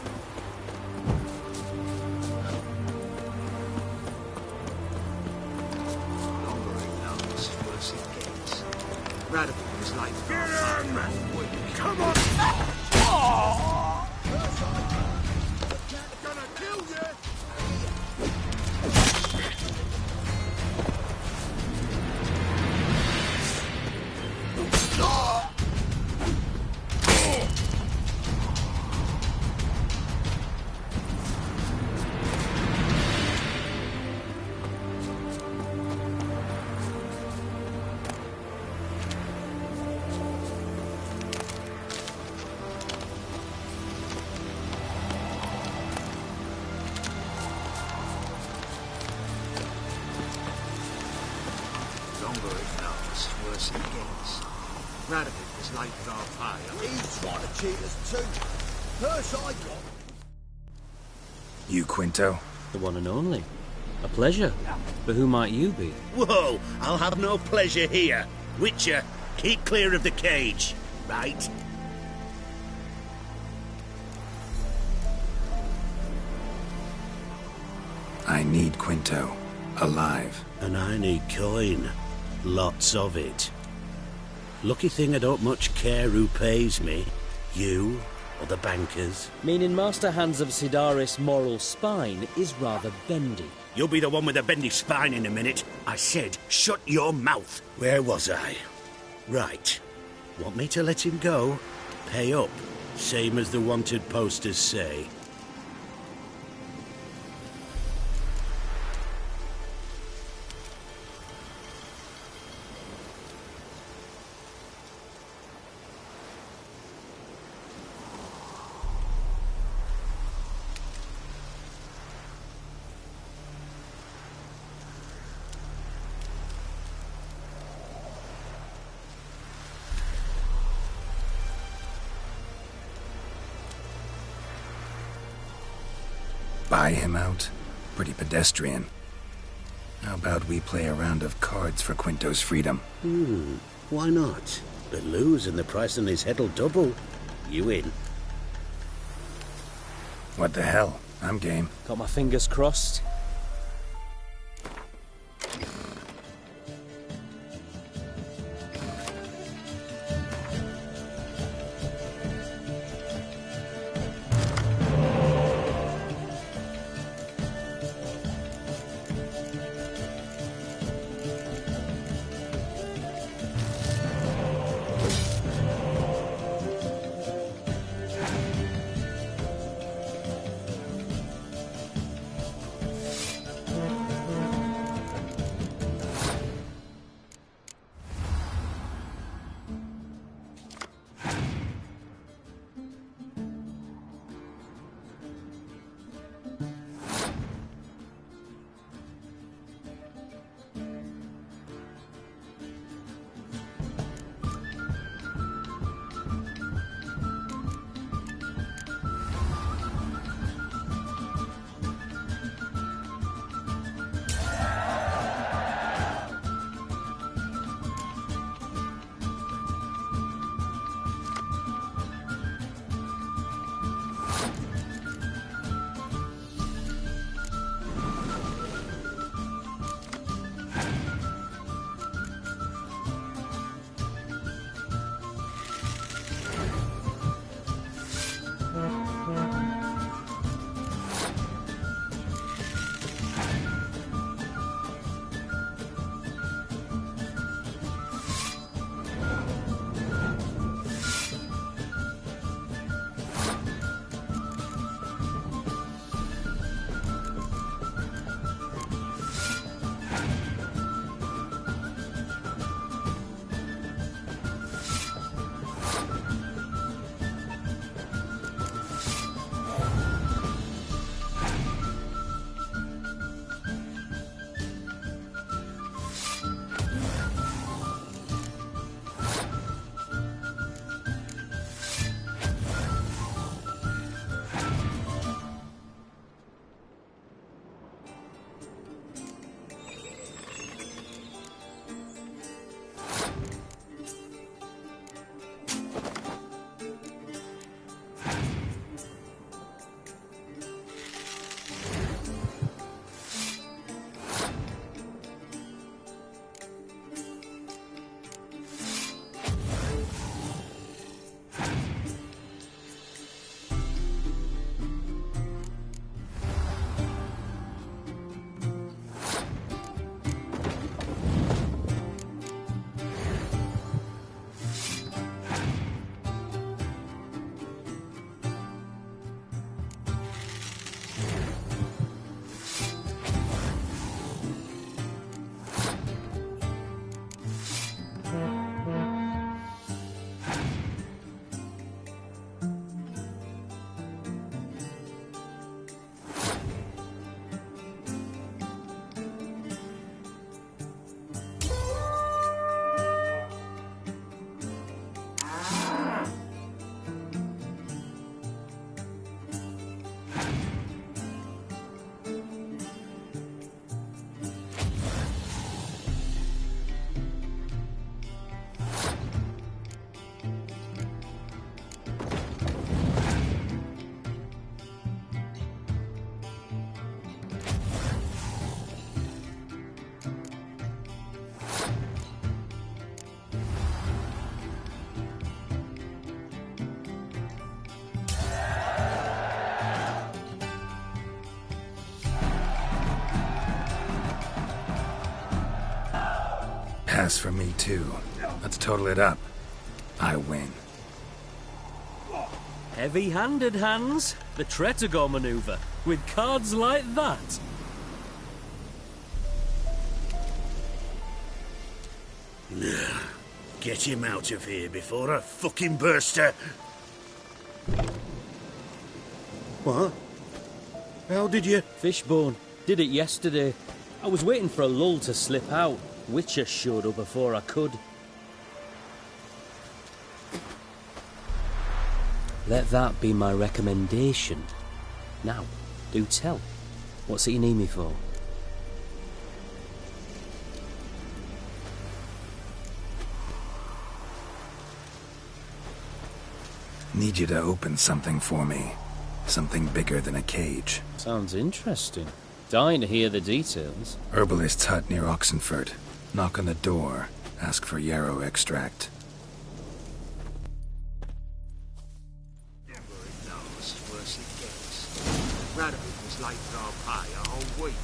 M: Longer it lasts, worse it gets. Radical is like...
B: Get him! Come on! Gonna kill you!
M: Longer it lasts, worse it gets. Radical is like our fire.
P: He's trying to cheat us too. Purse I got.
E: You, Quinto?
Q: The one and only. A pleasure. But who might you be?
M: Whoa! I'll have no pleasure here. Witcher, keep clear of the cage, right?
E: I need Quinto. Alive.
M: And I need coin. Lots of it. Lucky thing I don't much care who pays me. You or the bankers.
Q: Meaning Master Hans of Sidaris' moral spine is rather bendy.
M: You'll be the one with the bendy spine in a minute. I said, shut your mouth. Where was I? Right. Want me to let him go? Pay up. Same as the wanted posters say.
E: Buy him out? Pretty pedestrian. How about we play a round of cards for Quinto's freedom?
M: Why not? But lose and the price on his head'll double. You in?
E: What the hell? I'm game.
Q: Got my fingers crossed.
E: pass for me, too. Let's total it up. I win.
Q: Heavy-handed, Hans. The Tretogor maneuver. With cards like that.
P: Get him out of here before I fucking burst her. What? How did you...
Q: Fishbone. Did it yesterday. I was waiting for a lull to slip out. Witcher showed up before I could. Let that be my recommendation. Now, do tell. What's it you need me for?
E: Need you to open something for me. Something bigger than a cage.
Q: Sounds interesting. Dying to hear the details.
E: Herbalist's hut near Oxenford. Knock on the door. Ask for yarrow extract.
P: Worse it gets. Radovich was late for our pay a whole week.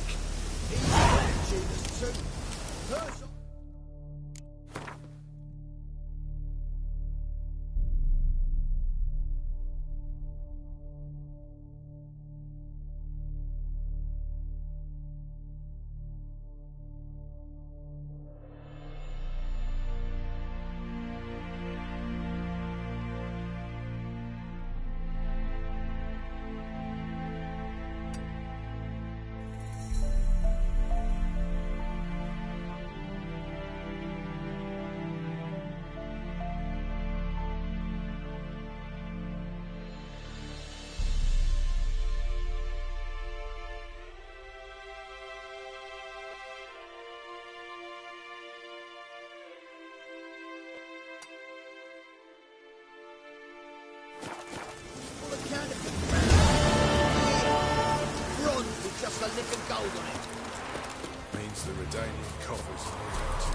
P: Just a lick of gold on it.
C: Means the Redanian coffers are empty.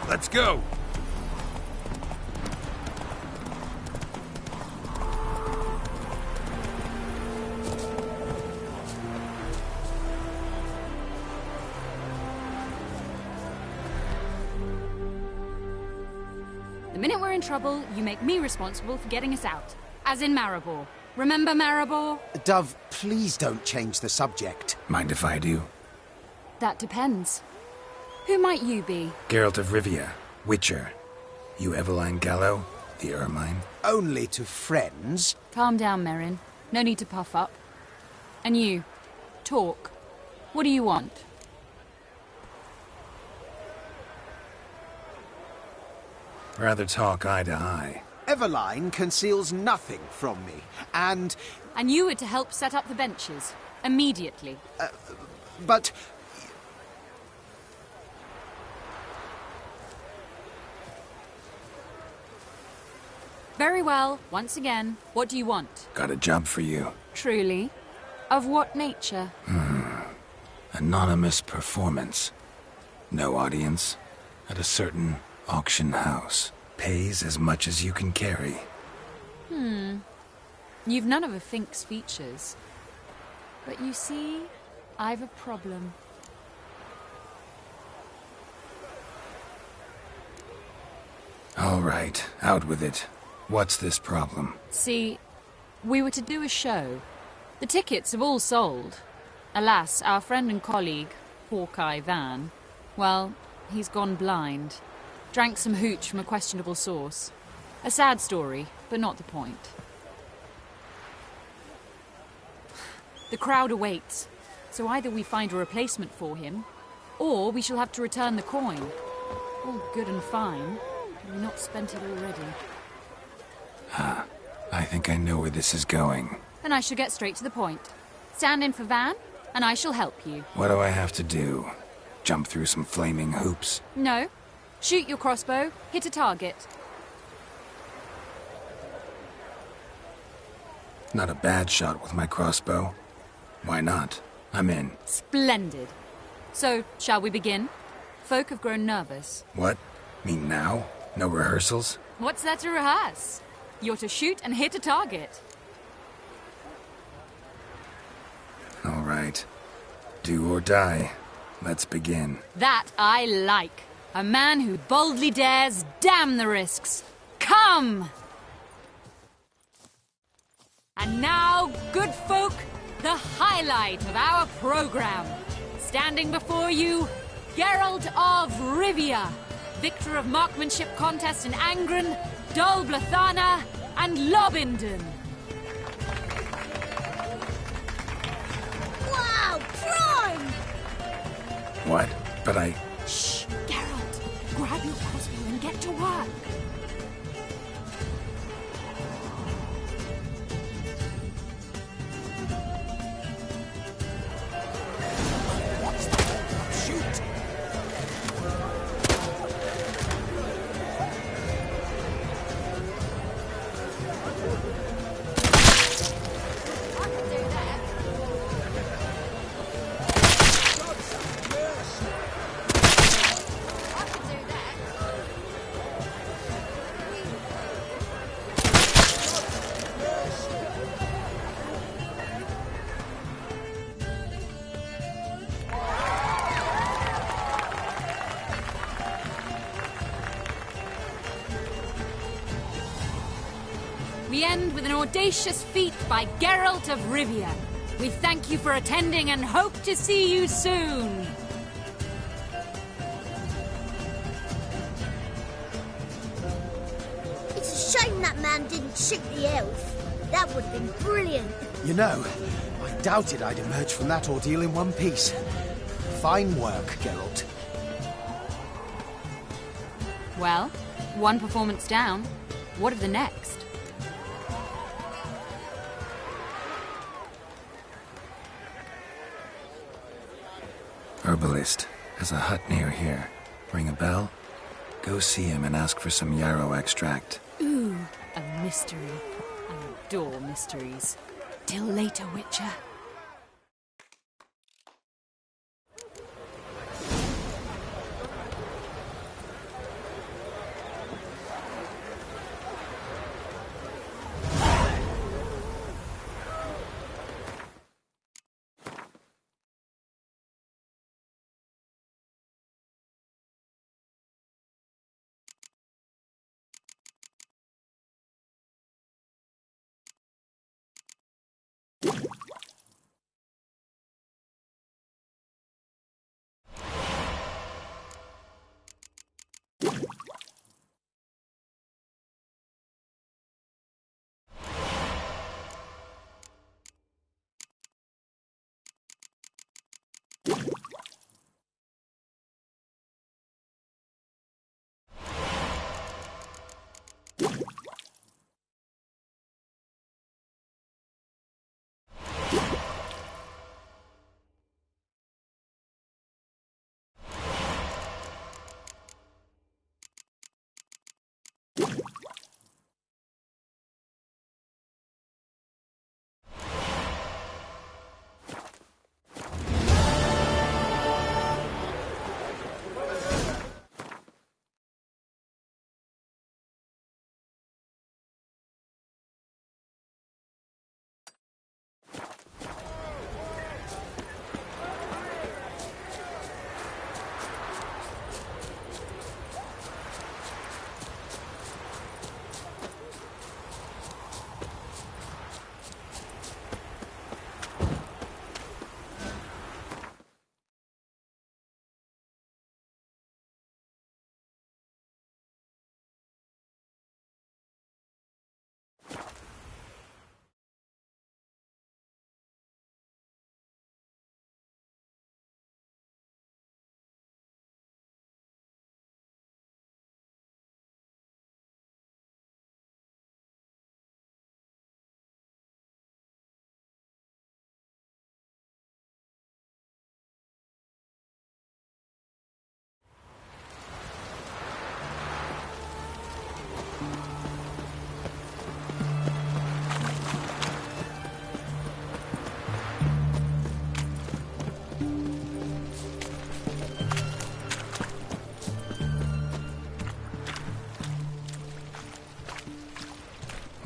E: Let's go!
R: The minute we're in trouble, you make me responsible for getting us out. As in Maribor. Remember Maribor?
A: Dove, please don't change the subject.
E: Mind if I do?
R: That depends. Who might you be?
E: Geralt of Rivia, Witcher. You Eveline Gallo, the Ermine?
A: Only to friends.
R: Calm down, Merrin. No need to puff up. And you, talk. What do you want?
E: Rather talk eye to eye.
A: Eveline conceals nothing from me, and...
R: And you were to help set up the benches. Immediately.
A: But...
R: Very well. Once again, what do you want?
E: Got a job for you.
R: Truly? Of what nature?
E: Anonymous performance. No audience. At a certain auction house. Pays as much as you can carry.
R: You've none of a Fink's features. But you see, I've a problem.
E: All right, out with it. What's this problem?
R: See, we were to do a show. The tickets have all sold. Alas, our friend and colleague, Hawkeye Van, well, he's gone blind. Drank some hooch from a questionable source. A sad story, but not the point. The crowd awaits, so either we find a replacement for him, or we shall have to return the coin. All good and fine, but we've not spent it already.
E: I think I know where this is going.
R: Then I shall get straight to the point. Stand in for Van, and I shall help you.
E: What do I have to do? Jump through some flaming hoops?
R: No. Shoot your crossbow, hit a target.
E: Not a bad shot with my crossbow. Why not? I'm in.
R: Splendid. So, shall we begin? Folk have grown nervous.
E: What? Mean now? No rehearsals?
R: What's there to rehearse? You're to shoot and hit a target.
E: All right. Do or die. Let's begin.
R: That I like. A man who boldly dares, damn the risks. Come! And now, good folk, the highlight of our program. Standing before you, Geralt of Rivia, victor of marksmanship contest in Angren, Dol Blathana, and Lobindon.
O: Wow, prime!
E: What? But I...
R: Shh, Geralt. Grab your crossbow and get to work.
B: Shoot!
R: We end with an audacious feat by Geralt of Rivia. We thank you for attending and hope to see you soon.
O: It's a shame that man didn't shoot the elf. That would have been brilliant.
A: You know, I doubted I'd emerge from that ordeal in one piece. Fine work, Geralt.
R: Well, one performance down. What of the next?
E: Herbalist. Has a hut near here. Ring a bell? Go see him and ask for some yarrow extract.
R: Ooh, a mystery. I adore mysteries. Till later, Witcher.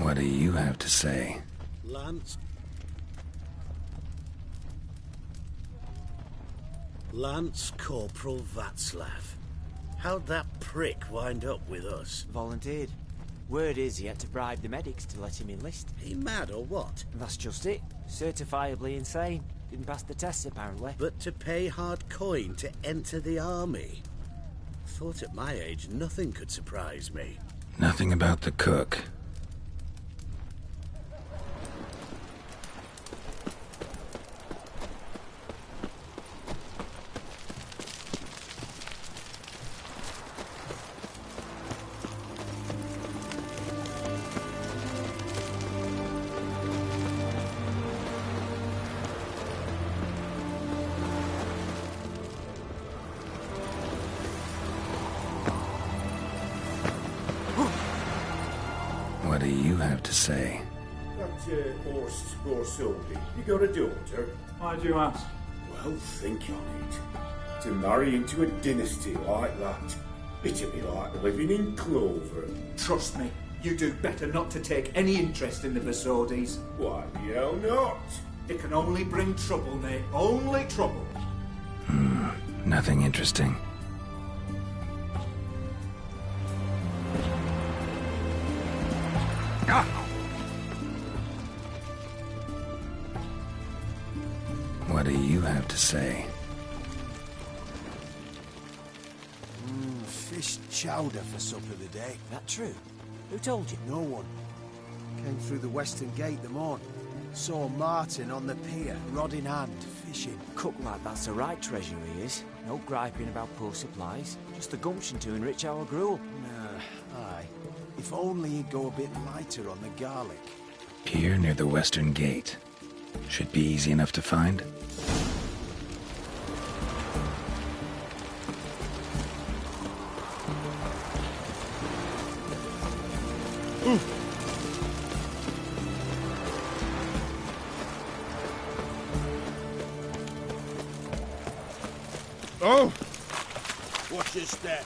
E: What do you have to say?
M: Lance Corporal Václav. How'd that prick wind up with us?
S: Volunteered. Word is he had to bribe the medics to let him enlist.
M: He mad or what?
S: That's just it. Certifiably insane. Didn't pass the tests, apparently.
M: But to pay hard coin to enter the army? Thought at my age nothing could surprise me.
E: Nothing about the cook. What do you have to say?
T: That horse or Sylvie, you got a daughter?
U: Why do you ask?
T: Well, think on it. To marry into a dynasty like that, it'd be like living in clover.
V: Trust me, you do better not to take any interest in the Vasordis.
T: Why the hell not?
V: It can only bring trouble, mate. Only trouble.
E: Nothing interesting. What do you have to say?
A: Fish chowder for supper today.
S: That true? Who told you?
A: No one. Came through the western gate the morning. Saw Martin on the pier, rod in hand, fishing.
S: Cook like that's the right treasure he is. No griping about poor supplies. Just the gumption to enrich our gruel.
A: Nah, aye. If only he'd go a bit lighter on the garlic.
E: Pier near the western gate. Should be easy enough to find.
A: Oh! Watch your step.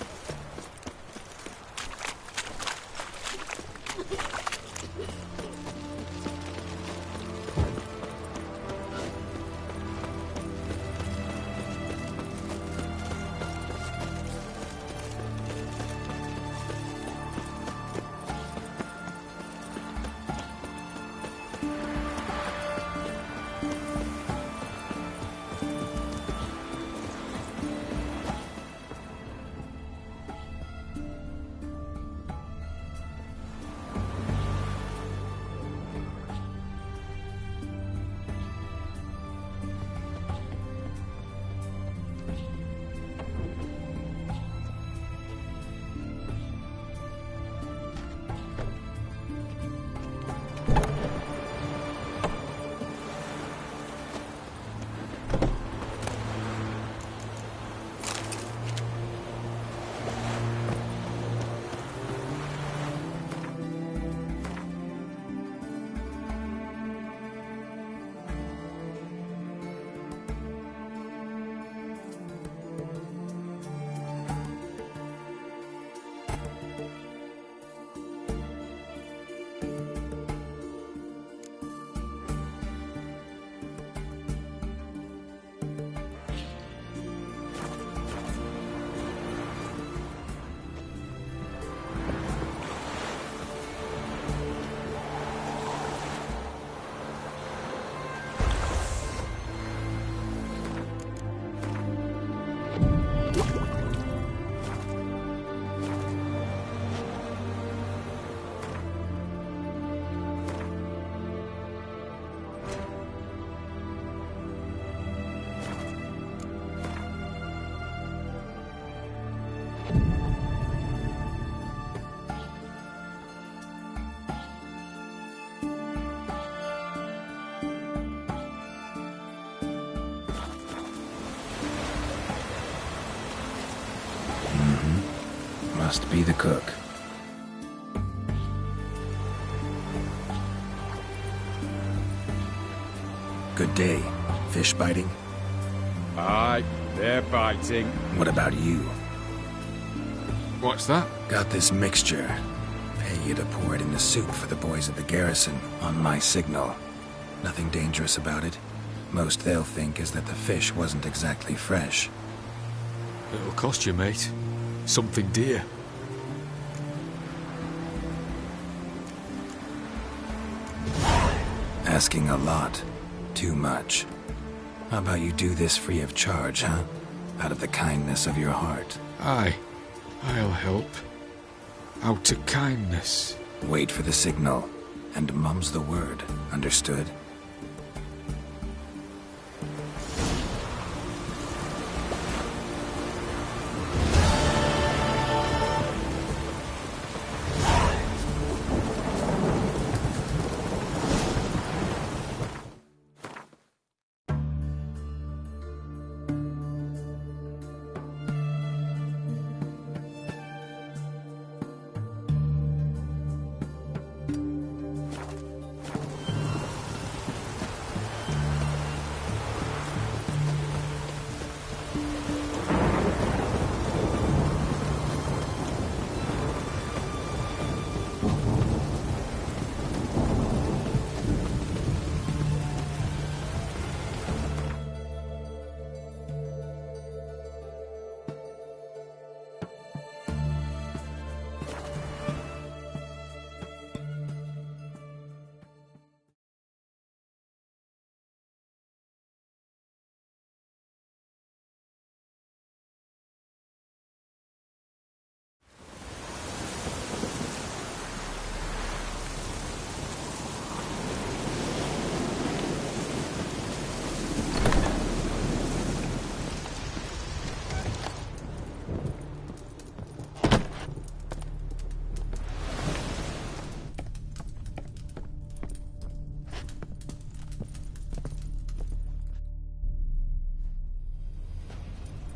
E: Must be the cook. Good day. Fish biting?
J: Aye, they're biting.
E: What about you?
J: What's that?
E: Got this mixture. pay you to pour it in the soup for the boys at the garrison on my signal. Nothing dangerous about it. Most they'll think is that the fish wasn't exactly fresh.
J: It'll cost you, mate. Something dear.
E: Asking a lot. Too much. How about you do this free of charge, huh? Out of the kindness of your heart.
J: Aye. I'll help. Out of kindness.
E: Wait for the signal, and mum's the word. Understood?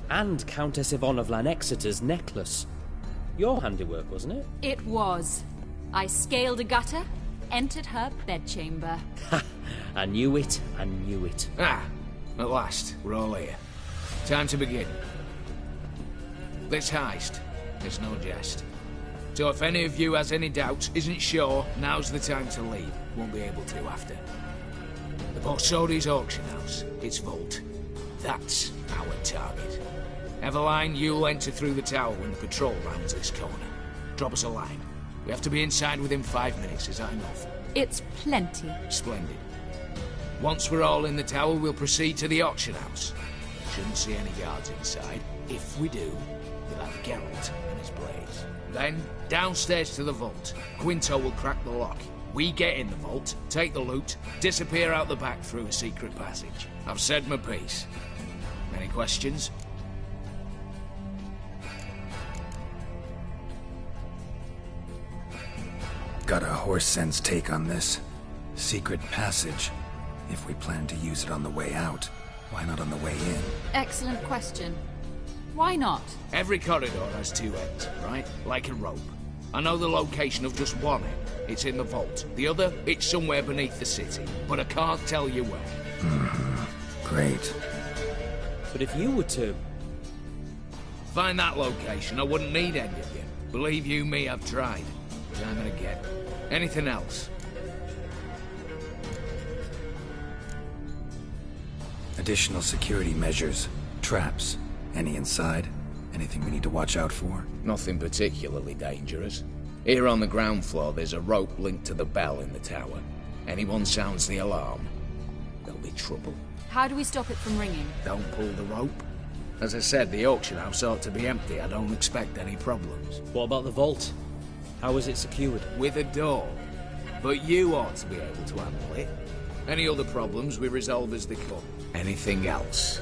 Q: And Countess Yvonne of Lanexeter's necklace. Your handiwork, wasn't it?
R: It was. I scaled a gutter, entered her bedchamber.
Q: Ha! I knew it, I knew it.
N: Ah, at last, we're all here. Time to begin. This heist is no jest. So if any of you has any doubts, isn't sure, now's the time to leave. Won't be able to after. The Borsodi's auction house, its vault. That's our target. Eveline, you'll enter through the tower when the patrol rounds this corner. Drop us a line. We have to be inside within 5 minutes, is that enough?
R: It's plenty.
N: Splendid. Once we're all in the tower, we'll proceed to the auction house. Shouldn't see any guards inside. If we do, we'll have Geralt and his blades. Then, downstairs to the vault. Quinto will crack the lock. We get in the vault, take the loot, disappear out the back through a secret passage. I've said my piece. Any questions?
E: Got a horse sense take on this. Secret passage. If we plan to use it on the way out, why not on the way in?
R: Excellent question. Why not?
N: Every corridor has 2 ends, right? Like a rope. I know the location of just one end. It's in the vault. The other, it's somewhere beneath the city. But I can't tell you where.
E: Great.
Q: But if you were to...
N: find that location, I wouldn't need any of you. Believe you me, I've tried. Time and again. Anything else?
E: Additional security measures. Traps. Any inside? Anything we need to watch out for?
N: Nothing particularly dangerous. Here on the ground floor, there's a rope linked to the bell in the tower. Anyone sounds the alarm, there'll be trouble.
R: How do we stop it from ringing?
N: Don't pull the rope. As I said, the auction house ought to be empty. I don't expect any problems.
Q: What about the vault? How is it secured?
N: With a door. But you ought to be able to handle it. Any other problems we resolve as they come. Anything else?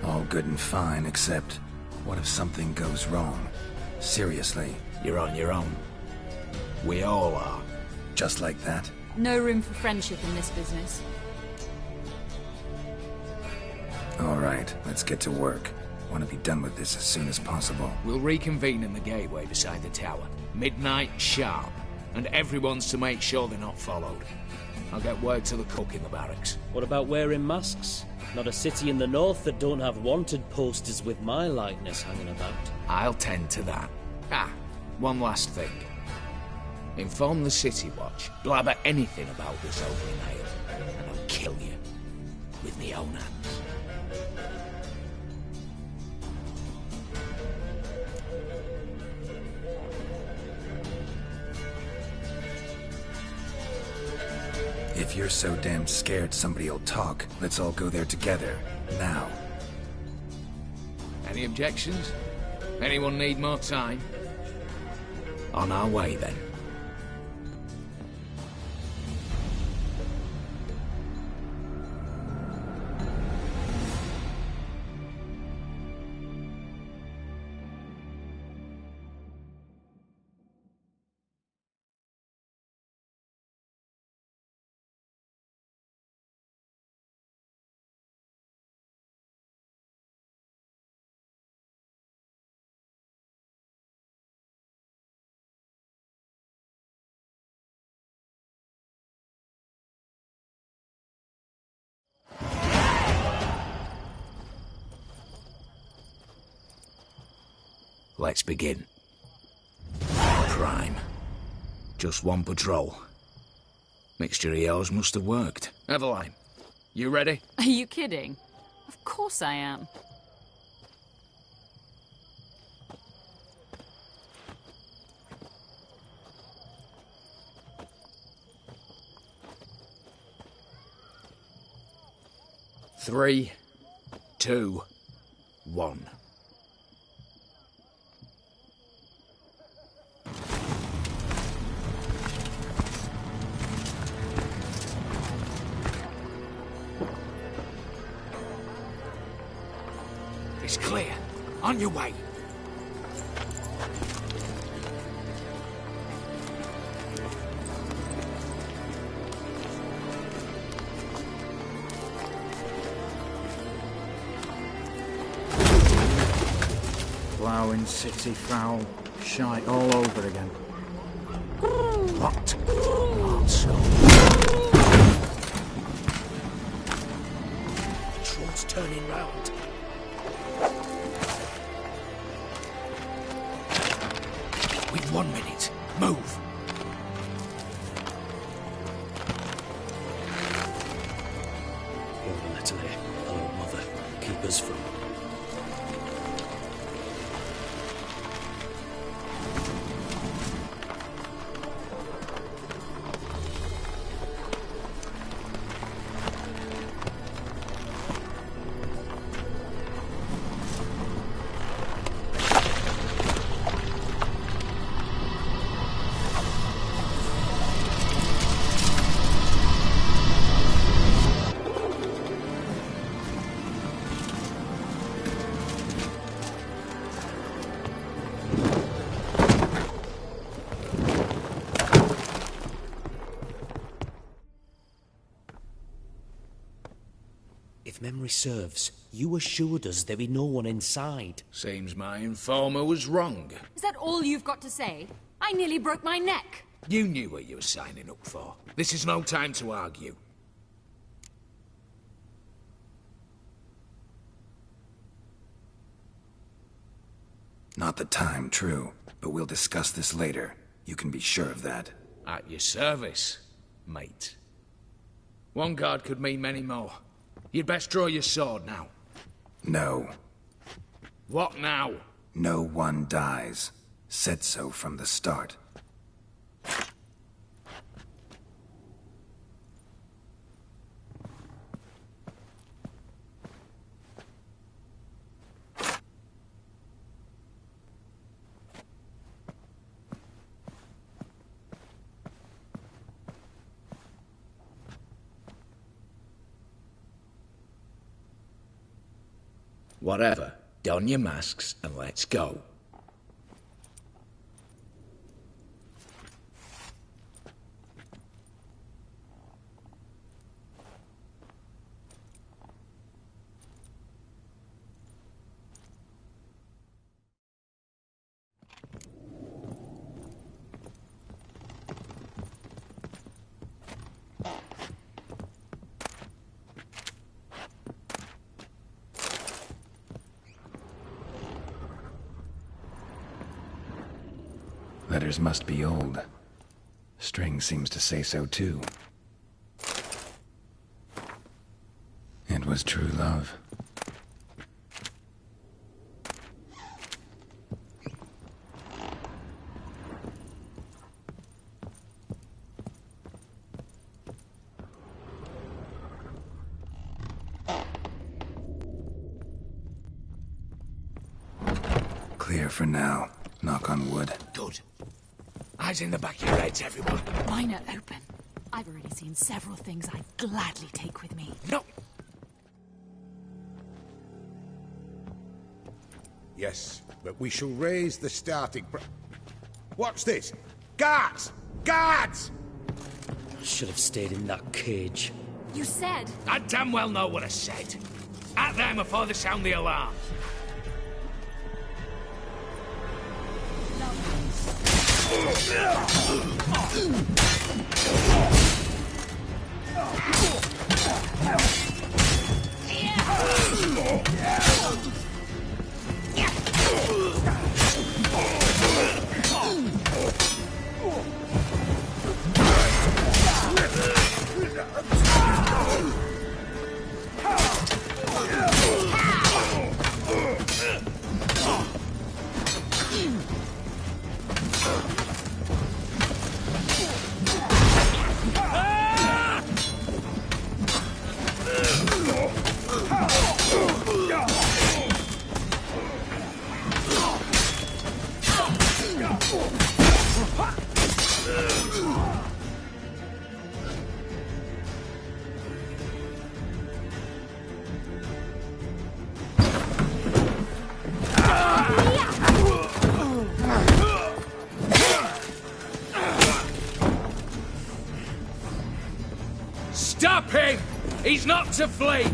E: All good and fine, except... what if something goes wrong? Seriously.
N: You're on your own. We all are.
E: Just like that?
R: No room for friendship in this business.
E: All right, let's get to work. Want to be done with this as soon as possible.
N: We'll reconvene in the gateway beside the tower. Midnight sharp. And everyone's to make sure they're not followed. I'll get word to the cook in the barracks.
Q: What about wearing masks? Not a city in the north that don't have wanted posters with my likeness hanging about.
N: I'll tend to that. One last thing. Inform the City Watch, blabber anything about this opening ale, and I'll kill you. With me own hands.
E: If you're so damn scared somebody'll talk, let's all go there together. Now.
N: Any objections? Anyone need more time? On our way, then. Let's begin. Prime. Just one patrol. Mixture of yours must have worked. Eveline, you ready?
R: Are you kidding? Of course I am.
N: Three, 2, 1. It's clear. On your way.
S: Ploughing, city foul, shite all over again.
N: What? Also.
L: Patrol's turning round.
N: We've 1 minute. Move.
Q: Hold the letter there. Hello, Mother. Keep us from... If memory serves, you assured us there be no one inside.
N: Seems my informer was wrong.
R: Is that all you've got to say? I nearly broke my neck.
N: You knew what you were signing up for. This is no time to argue.
E: Not the time, true. But we'll discuss this later. You can be sure of that.
N: At your service, mate. One guard could mean many more. You'd best draw your sword now.
E: No.
N: What now?
E: No one dies. Said so from the start.
N: Whatever. Don your masks and let's go.
E: Letters must be old. String seems to say so too. It was true love. Clear for now. Knock on wood.
N: Good. Eyes in the back of your heads, everyone.
R: Mine are open. I've already seen several things I'd gladly take with me.
N: No.
H: Yes, but we shall raise the starting Watch this! Guards! Guards!
Q: I should have stayed in that cage.
R: You said...
N: I damn well know what I said. At them before they sound the alarm. Stop him! He's not to flee!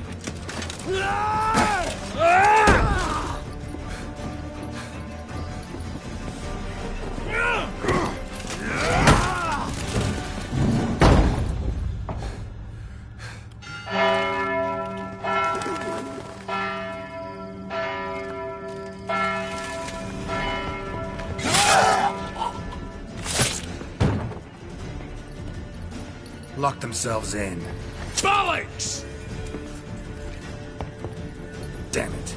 E: Lock themselves in.
N: Bollocks!
E: Damn it.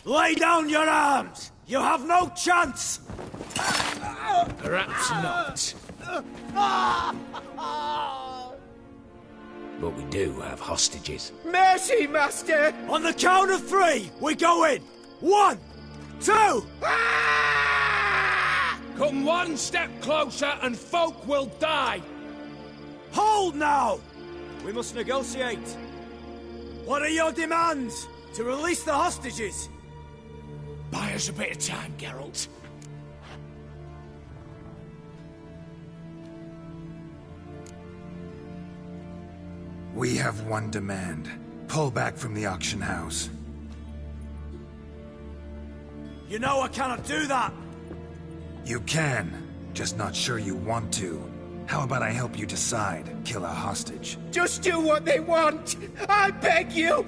P: Lay down your arms! You have no chance!
N: Perhaps not. But we do have hostages.
P: Mercy, Master! On the count of 3, we go in! 1, 2...
N: Come one step closer and folk will die!
P: Hold now! We must negotiate. What are your demands? To release the hostages?
N: Buy us a bit of time, Geralt.
E: We have one demand. Pull back from the auction house.
P: You know I cannot do that!
E: You can, just not sure you want to. How about I help you decide? Kill a hostage.
P: Just do what they want! I beg you!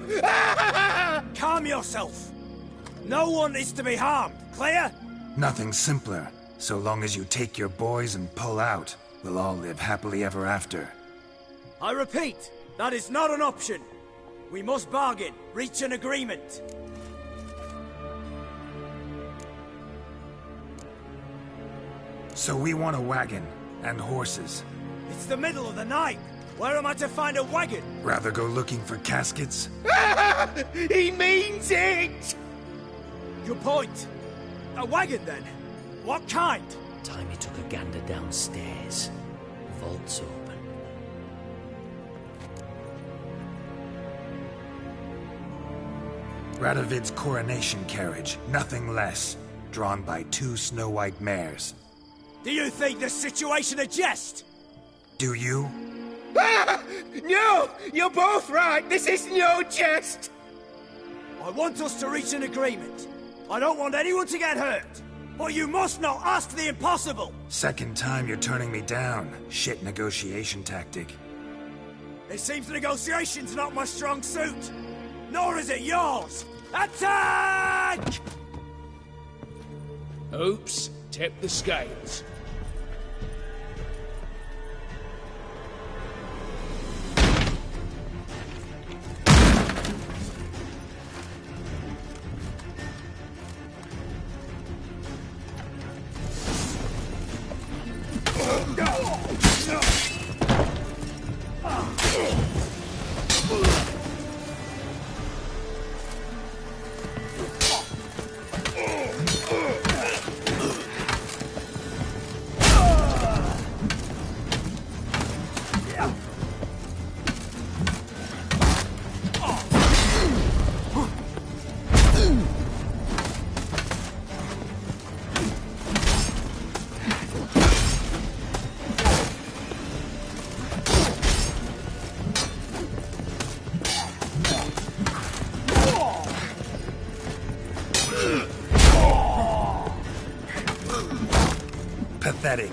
P: Calm yourself! No one is to be harmed, clear?
E: Nothing simpler. So long as you take your boys and pull out, we'll all live happily ever after.
P: I repeat, that is not an option. We must bargain, reach an agreement.
E: So we want a wagon, and horses.
P: It's the middle of the night. Where am I to find a wagon?
E: Rather go looking for caskets?
P: He means it! Good point. A wagon, then? What kind?
Q: Time he took a gander downstairs. Vault's open.
E: Radovid's coronation carriage, nothing less. Drawn by 2 snow-white mares.
P: Do you think this situation a jest?
E: Do you?
P: No! You're both right! This is no jest! I want us to reach an agreement. I don't want anyone to get hurt. But you must not ask the impossible!
E: Second time you're turning me down. Shit negotiation tactic.
P: It seems negotiation's not my strong suit. Nor is it yours! Attack!
N: Oops, tip the scales.
E: Pathetic.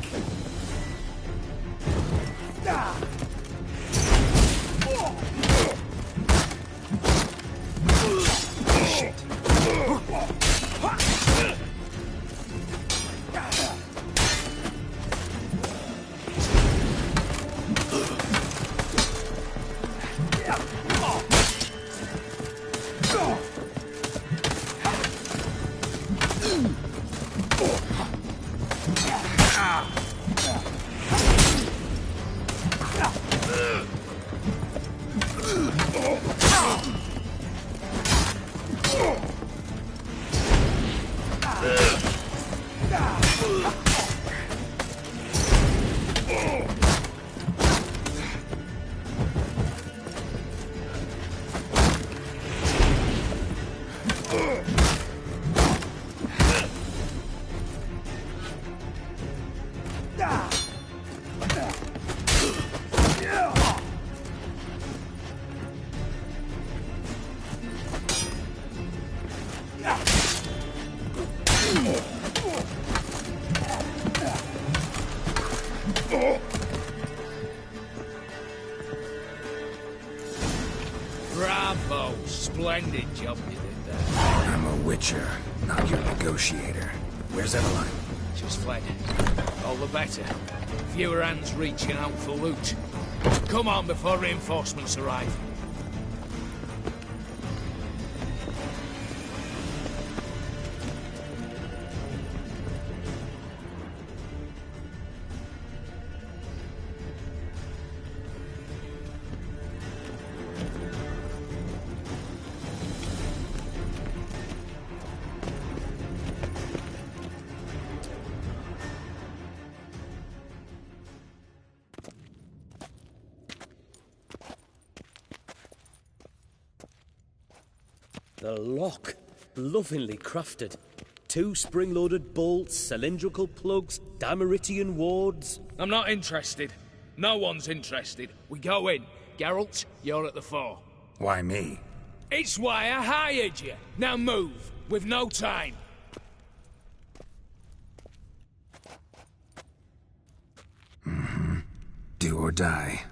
N: Bravo! Splendid job you did there.
E: I'm a witcher, not your negotiator. Where's Eveline?
N: She's fled. All the better. Fewer hands reaching out for loot. Come on before reinforcements arrive.
Q: The lock. Lovingly crafted. 2 spring-loaded bolts, cylindrical plugs, Dameritian wards.
N: I'm not interested. No one's interested. We go in. Geralt, you're at the fore.
E: Why me?
N: It's why I hired you. Now move. We've no time.
E: Do or die.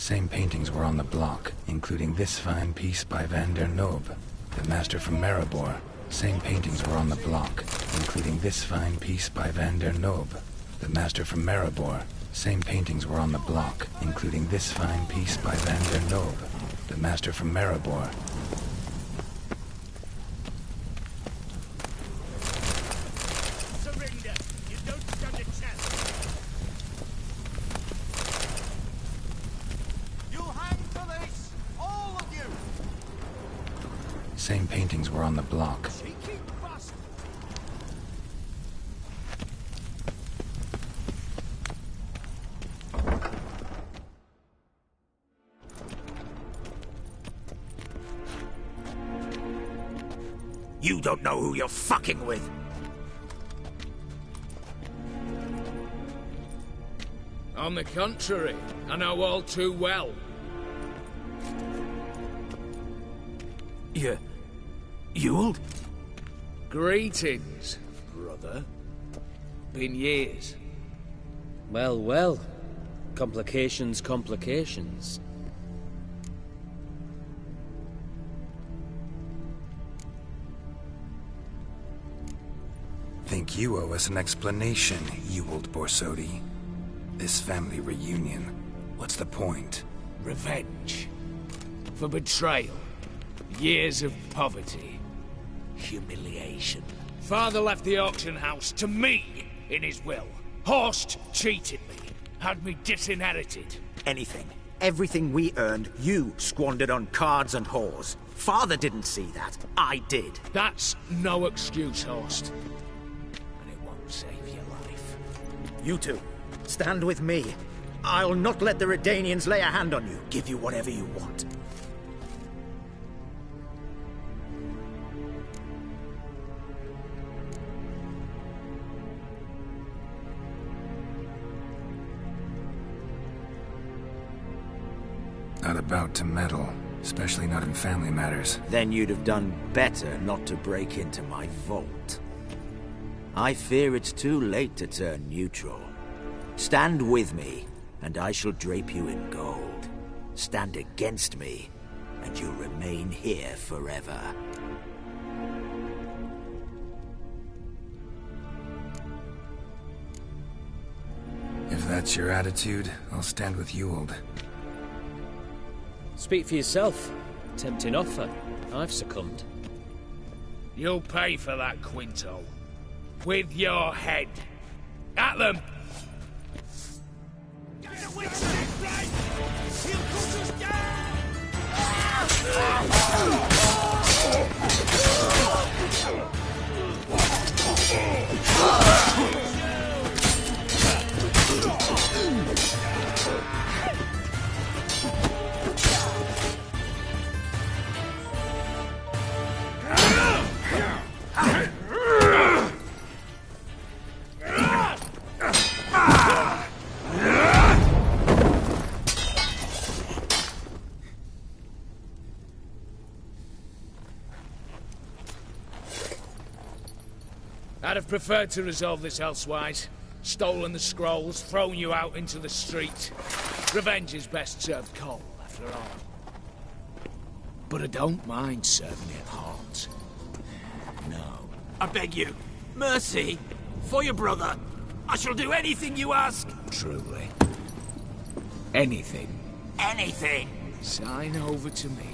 E: Same paintings were on the block, including this fine piece by Van der Noob, the master from Maribor. Same paintings were on the block, including this fine piece by Van der Noob, the master from Maribor. Same paintings were on the block, including this fine piece by Van der Noob, the master from Maribor.
B: Surrender! You don't stand a chance! You'll hang for this! All of you!
E: Same paintings were on the block.
B: Cheeky bastard!
L: You don't know who you're fucking with.
N: On the contrary, I know all too well.
L: Ewald?
N: Greetings, brother. Been years.
Q: Well, well. Complications, complications.
E: Think you owe us an explanation, Ewald Borsodi. This family reunion, what's the point?
N: Revenge. For betrayal. Years of poverty.
L: Humiliation.
N: Father left the auction house to me in his will. Horst cheated me. Had me disinherited.
L: Anything. Everything we earned, you squandered on cards and whores. Father didn't see that. I did.
N: That's no excuse, Horst. And it won't save your life.
L: You two, stand with me. I'll not let the Redanians lay a hand on you. Give you whatever you want.
E: Not about to meddle, especially not in family matters.
L: Then you'd have done better not to break into my vault. I fear it's too late to turn neutral. Stand with me, and I shall drape you in gold. Stand against me, and you'll remain here forever.
E: If that's your attitude, I'll stand with Ewald.
Q: Speak for yourself. Tempting offer. I've succumbed.
N: You'll pay for that, Quinto. With your head. At them! I'd have preferred to resolve this elsewise. Stolen the scrolls, thrown you out into the street. Revenge is best served cold, after all. But I don't mind serving it hot. No.
L: I beg you, mercy, for your brother. I shall do anything you ask.
N: Truly. Anything.
L: Anything.
N: Sign over to me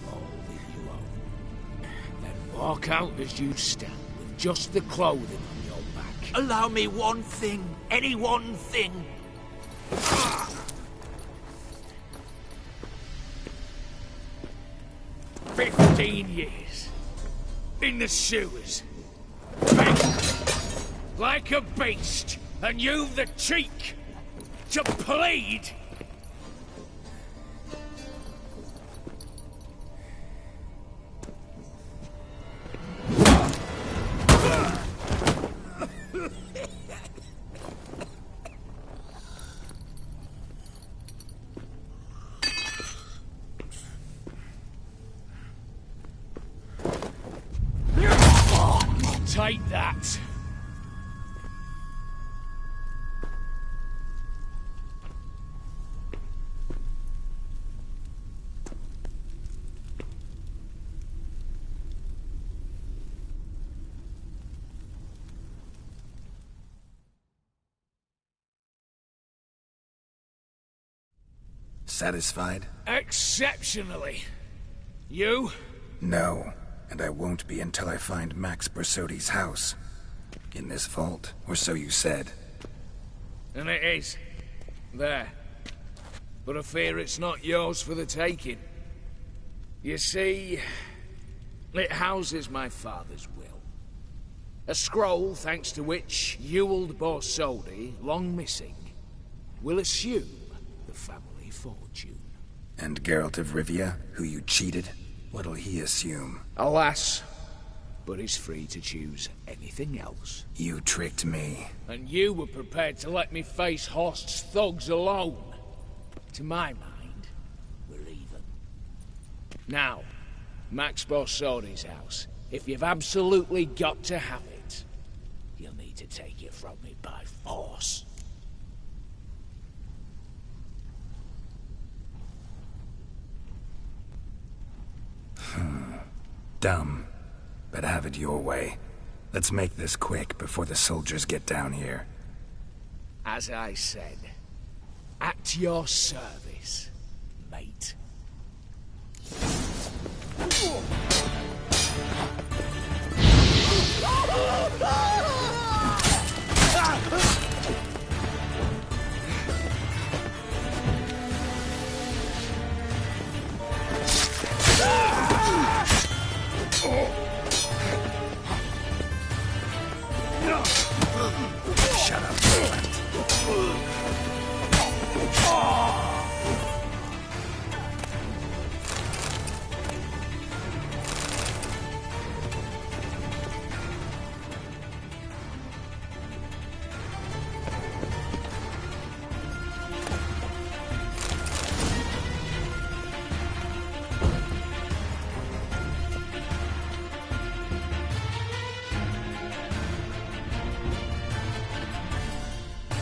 N: all that you own. Then walk out as you stand. Just the clothing on your back.
L: Allow me one thing. Any one thing.
N: 15 years. In the sewers. Begging. Like a beast. And you've the cheek to plead. Take that.
E: Satisfied?
N: Exceptionally. You?
E: No, and I won't be until I find Max Bersodi's house. In this vault, or so you said.
N: And it is. There. But I fear it's not yours for the taking. You see, it houses my father's will. A scroll thanks to which Ewald Borsodi, long missing, will assume the family fortune.
E: And Geralt of Rivia, who you cheated, what'll he assume?
N: Alas, but he's free to choose anything else.
E: You tricked me.
N: And you were prepared to let me face Horst's thugs alone. To my mind, we're even. Now, Max Borsodi's house. If you've absolutely got to have it, you'll need to take it from me by force.
E: Dumb. But have it your way. Let's make this quick before the soldiers get down here.
N: As I said, at your service, mate.
E: Shut up, friend.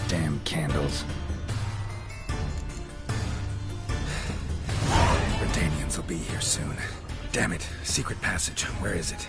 E: Damn candles. Redanians will be here soon. Damn it. Secret passage. Where is it?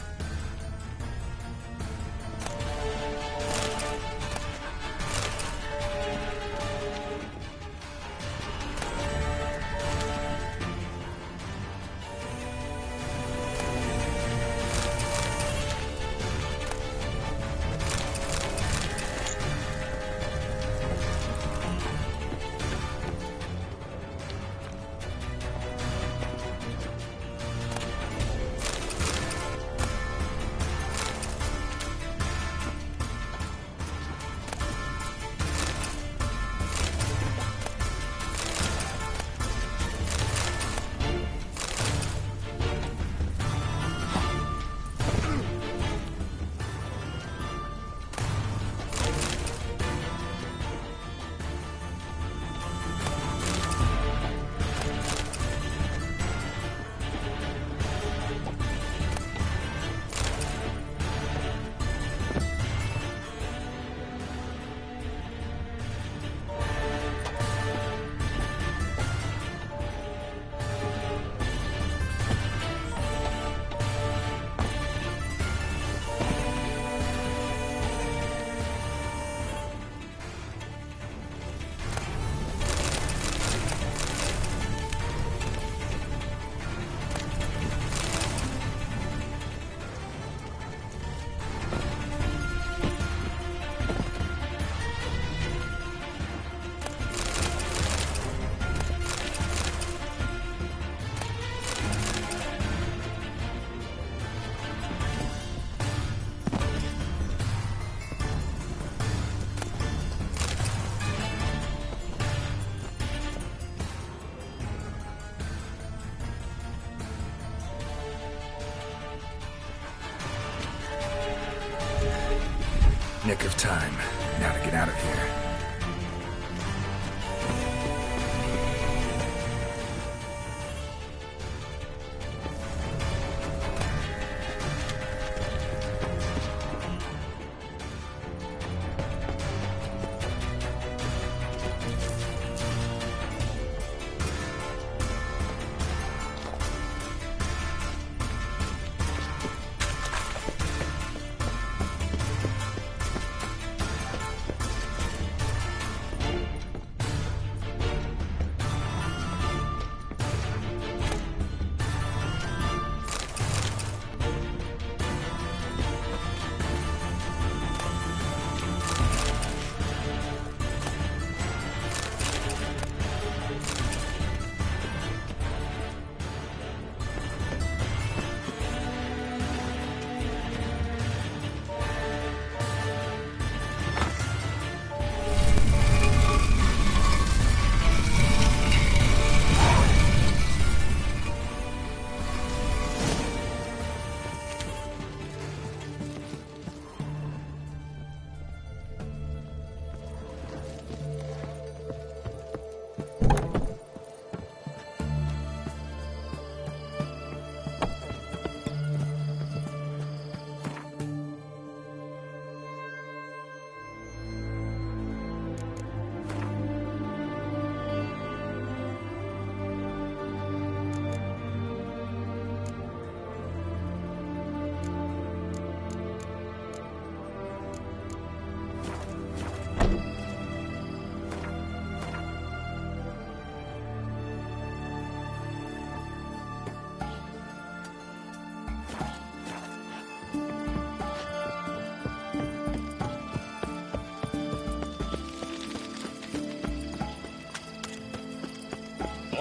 E: Nick of time. Now to get out of here.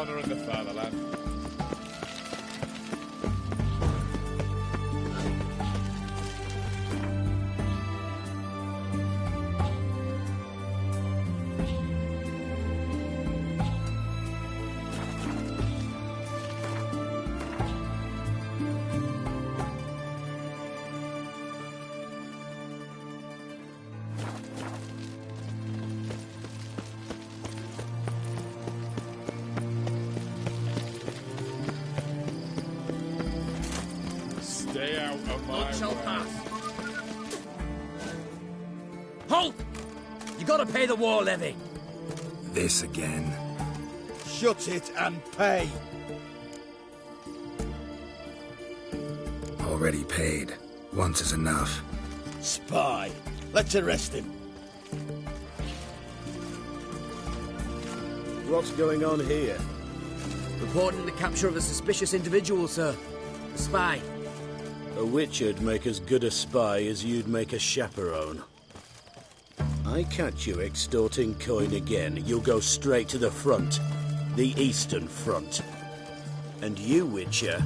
D: honour and the fatherland. Stay out of my
P: None shall
D: way.
P: pass. Halt! You gotta pay the war levy.
E: This again.
A: Shut it and pay.
E: Already paid. Once is enough.
A: Spy. Let's arrest him.
U: What's going on here?
P: Reporting the capture of a suspicious individual, sir. A spy.
U: A witcher'd make as good a spy as you'd make a chaperone. I catch you extorting coin again, you'll go straight to the front. The Eastern Front. And you, Witcher,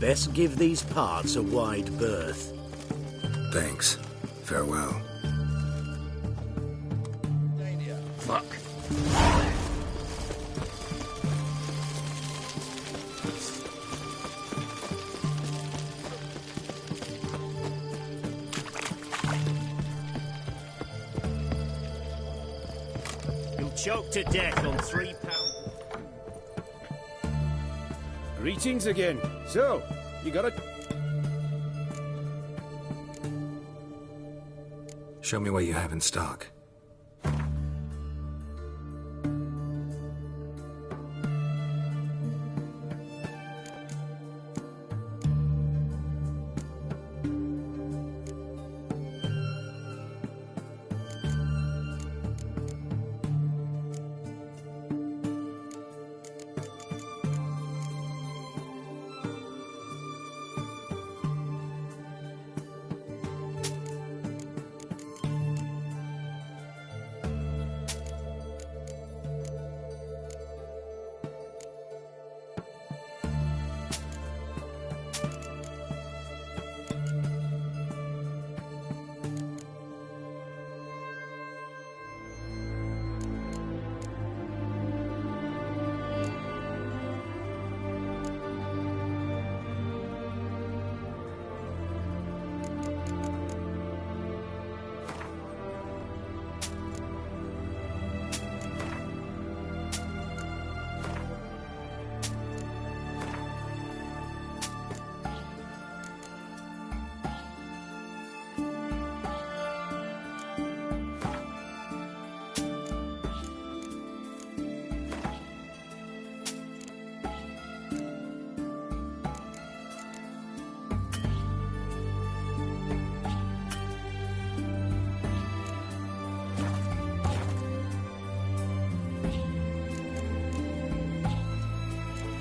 U: best give these parts a wide berth.
E: Thanks. Farewell.
P: Fuck.
W: You'll choke to death on £3.
U: Greetings again. So, you got a...
E: Show me what you have in stock.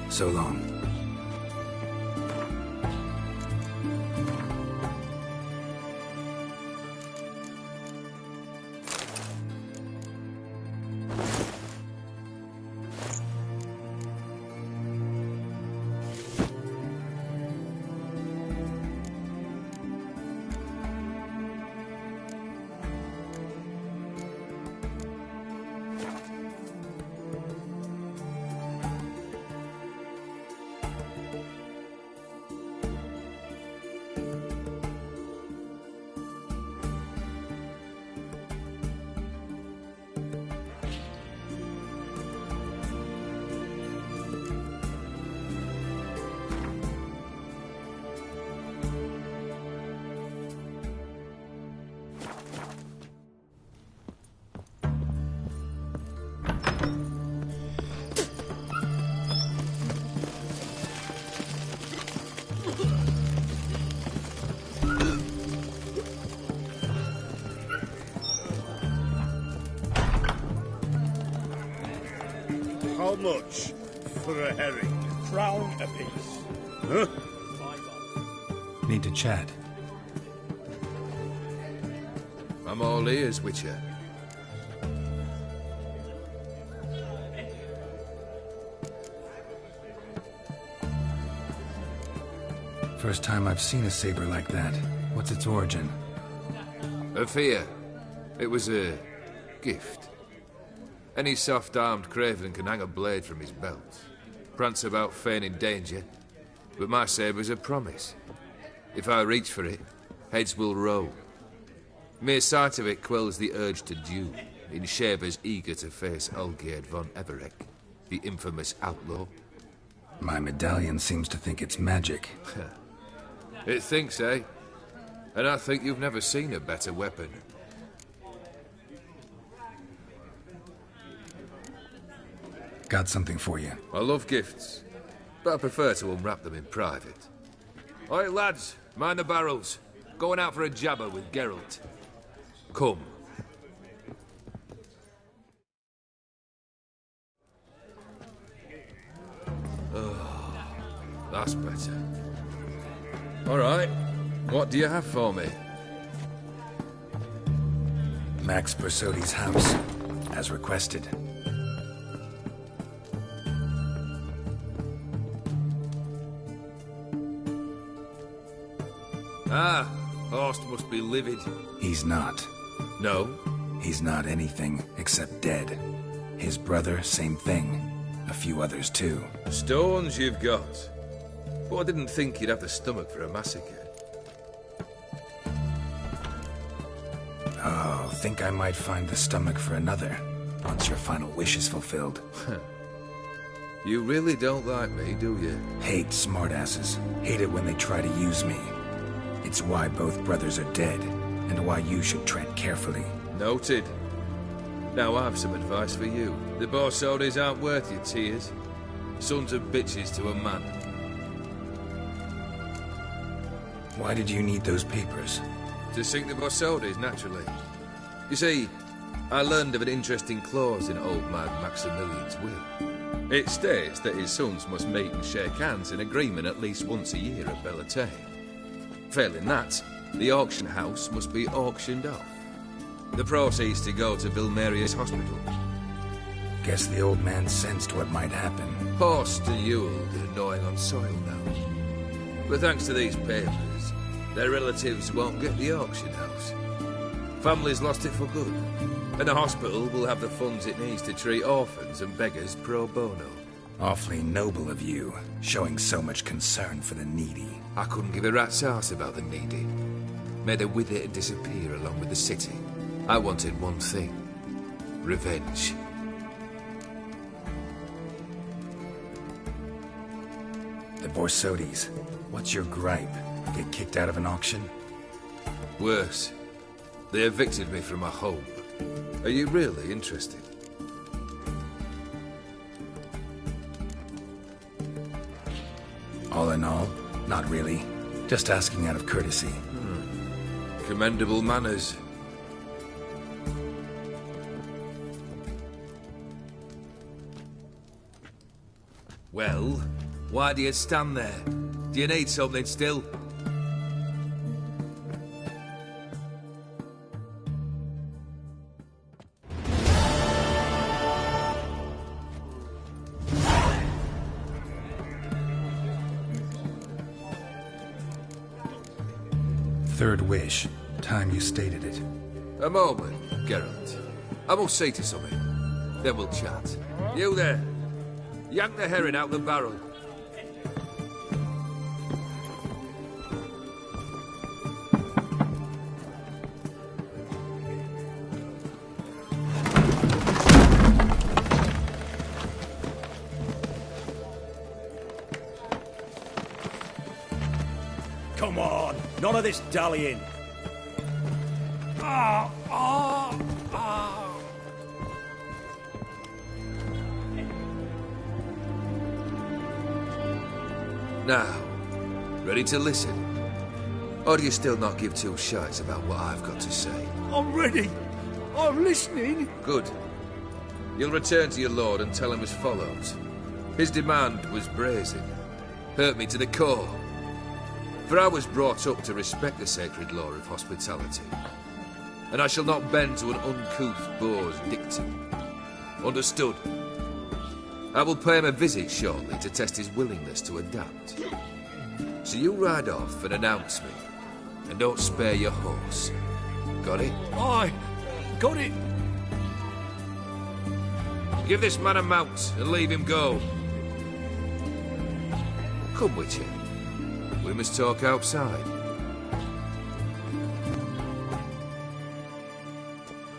E: So long.
U: How much for a herring?
T: Crown apiece.
U: Huh?
E: Need to chat.
X: I'm all ears, Witcher.
E: First time I've seen a saber like that. What's its origin?
X: A fear. It was a gift. Any soft-armed craven can hang a blade from his belt, prance about feigning danger, but my saber's a promise. If I reach for it, heads will roll. Mere sight of it quells the urge to duel, in shavers eager to face Olgierd von Everek, the infamous outlaw.
E: My medallion seems to think it's magic.
X: It thinks, eh? And I think you've never seen a better weapon.
E: Got something for you.
X: I love gifts, but I prefer to unwrap them in private. Oi, lads, mind the barrels. Going out for a jabber with Geralt. Come. Oh, that's better. All right, what do you have for me?
E: Max Bersodi's house, as requested.
X: Ah, Horst must be livid.
E: He's not.
X: No?
E: He's not anything except dead. His brother, same thing. A few others too.
X: Stones you've got. But I didn't think you'd have the stomach for a massacre.
E: Oh, think I might find the stomach for another, once your final wish is fulfilled.
X: You really don't like me, do you?
E: Hate smartasses. Hate it when they try to use me. It's why both brothers are dead, and why you should tread carefully.
X: Noted. Now I've some advice for you. The Borsodis aren't worth your tears. Sons of bitches to a man.
E: Why did you need those papers?
X: To sink the Borsodis, naturally. You see, I learned of an interesting clause in old man Maximilian's will. It states that his sons must meet and shake hands in agreement at least once a year at Bellatane. Failing that, the auction house must be auctioned off. The proceeds to go to Vilmeria's hospital.
E: Guess the old man sensed what might happen.
X: Horst and Ewald are gnawing on soil now. But thanks to these papers, their relatives won't get the auction house. Families lost it for good, and the hospital will have the funds it needs to treat orphans and beggars pro bono.
E: Awfully noble of you, showing so much concern for the needy.
X: I couldn't give a rat's ass about the needy. Made her with it and disappear along with the city. I wanted one thing. Revenge.
E: The Borsodis. What's your gripe? Get kicked out of an auction?
X: Worse. They evicted me from my home. Are you really interested?
E: All in all, not really. Just asking out of courtesy.
X: Commendable manners. Well, why do you stand there? Do you need something still?
E: Third wish. Time you stated it.
X: A moment, Geralt. I must see to something. Then we'll chat. You there. Yank the herring out the barrel.
P: Come on, none of this dallying.
X: Now, ready to listen? Or do you still not give two shites about what I've got to say?
P: I'm ready. I'm listening.
X: Good. You'll return to your lord and tell him as follows. His demand was brazen. Hurt me to the core. For I was brought up to respect the sacred law of hospitality. And I shall not bend to an uncouth boor's dictum. Understood? I will pay him a visit shortly to test his willingness to adapt. So you ride off and announce me. And don't spare your horse. Got it?
B: Aye, got it.
X: Give this man a mount and leave him go. Come with you. We must talk outside.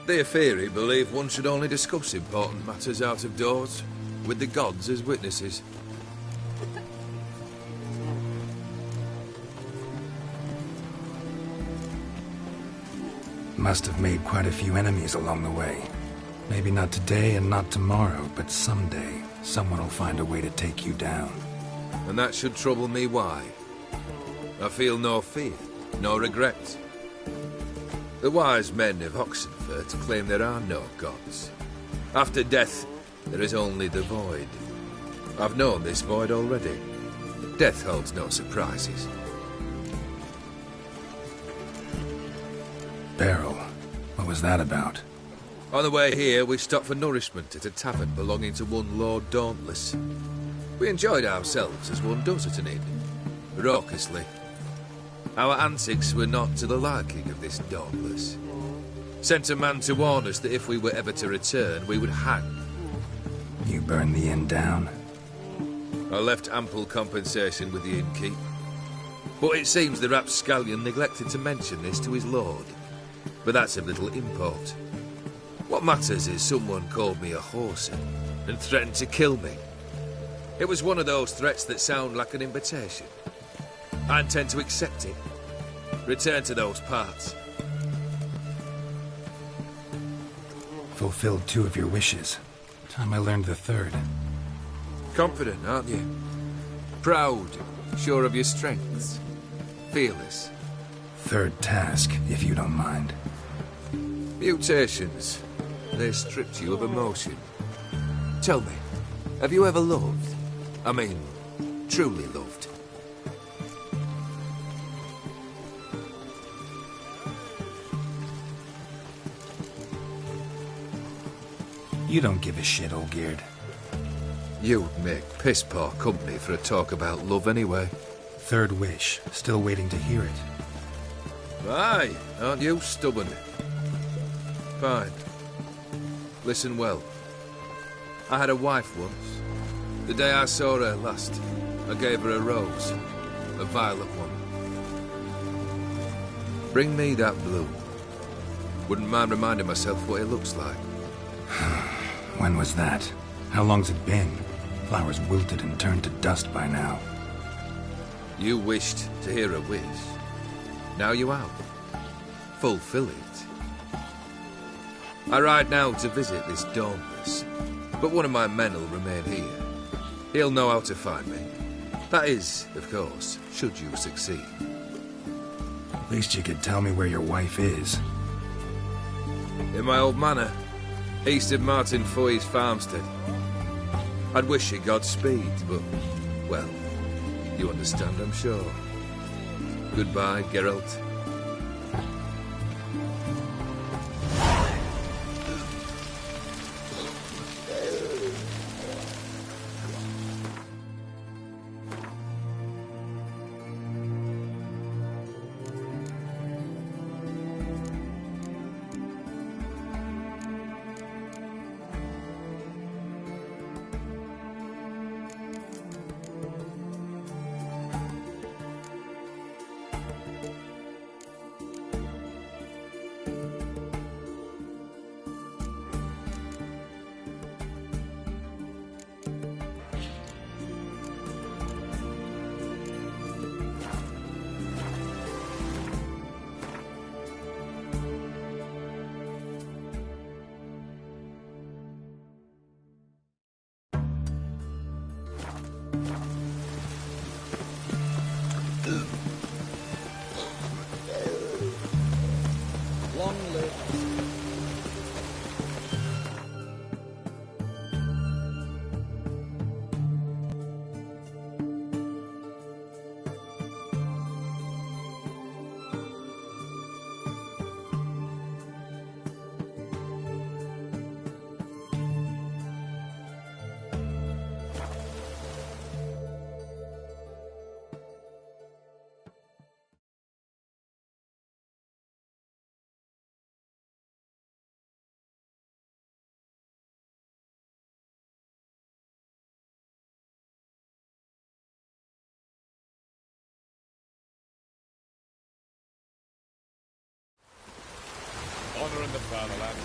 X: The Afiri believe one should only discuss important matters out of doors, with the gods as witnesses.
E: Must have made quite a few enemies along the way. Maybe not today and not tomorrow, but someday, someone will find a way to take you down.
X: And that should trouble me why? I feel no fear, no regret. The wise men of Oxenfurt claim there are no gods. After death, there is only the void. I've known this void already. Death holds no surprises.
E: Beryl, what was that about?
X: On the way here, we stopped for nourishment at a tavern belonging to one Lord Dauntless. We enjoyed ourselves as one does at an inn, raucously. Our antics were not to the liking of this Dauntless. Sent a man to warn us that if we were ever to return, we would hang.
E: You burned the inn down?
X: I left ample compensation with the innkeep. But it seems the rapscallion neglected to mention this to his lord. But that's of little import. What matters is someone called me a whoreson and threatened to kill me. It was one of those threats that sound like an invitation. I intend to accept it. Return to those parts.
E: Fulfilled 2 of your wishes. Time I learned the 3rd.
X: Confident, aren't you? Proud, sure of your strengths. Fearless.
E: 3rd task, if you don't mind.
X: Mutations. They stripped you of emotion. Tell me, have you ever loved? I mean, truly loved?
E: You don't give a shit, Olgierd.
X: You'd make piss-poor company for a talk about love anyway.
E: 3rd wish. Still waiting to hear it.
X: Aye, aren't you stubborn? Fine. Listen well. I had a wife once. The day I saw her last, I gave her a rose. A violet one. Bring me that bloom. Wouldn't mind reminding myself what it looks like.
E: When was that? How long's it been? Flowers wilted and turned to dust by now.
X: You wished to hear a wish. Now you have. Fulfill it. I ride now to visit this Dauntless, but one of my men will remain here. He'll know how to find me. That is, of course, should you succeed.
E: At least you could tell me where your wife is.
X: In my old manor, east of Martin Foy's farmstead. I'd wish you Godspeed, but, well, you understand, I'm sure. Goodbye, Geralt.
D: and the fatherland.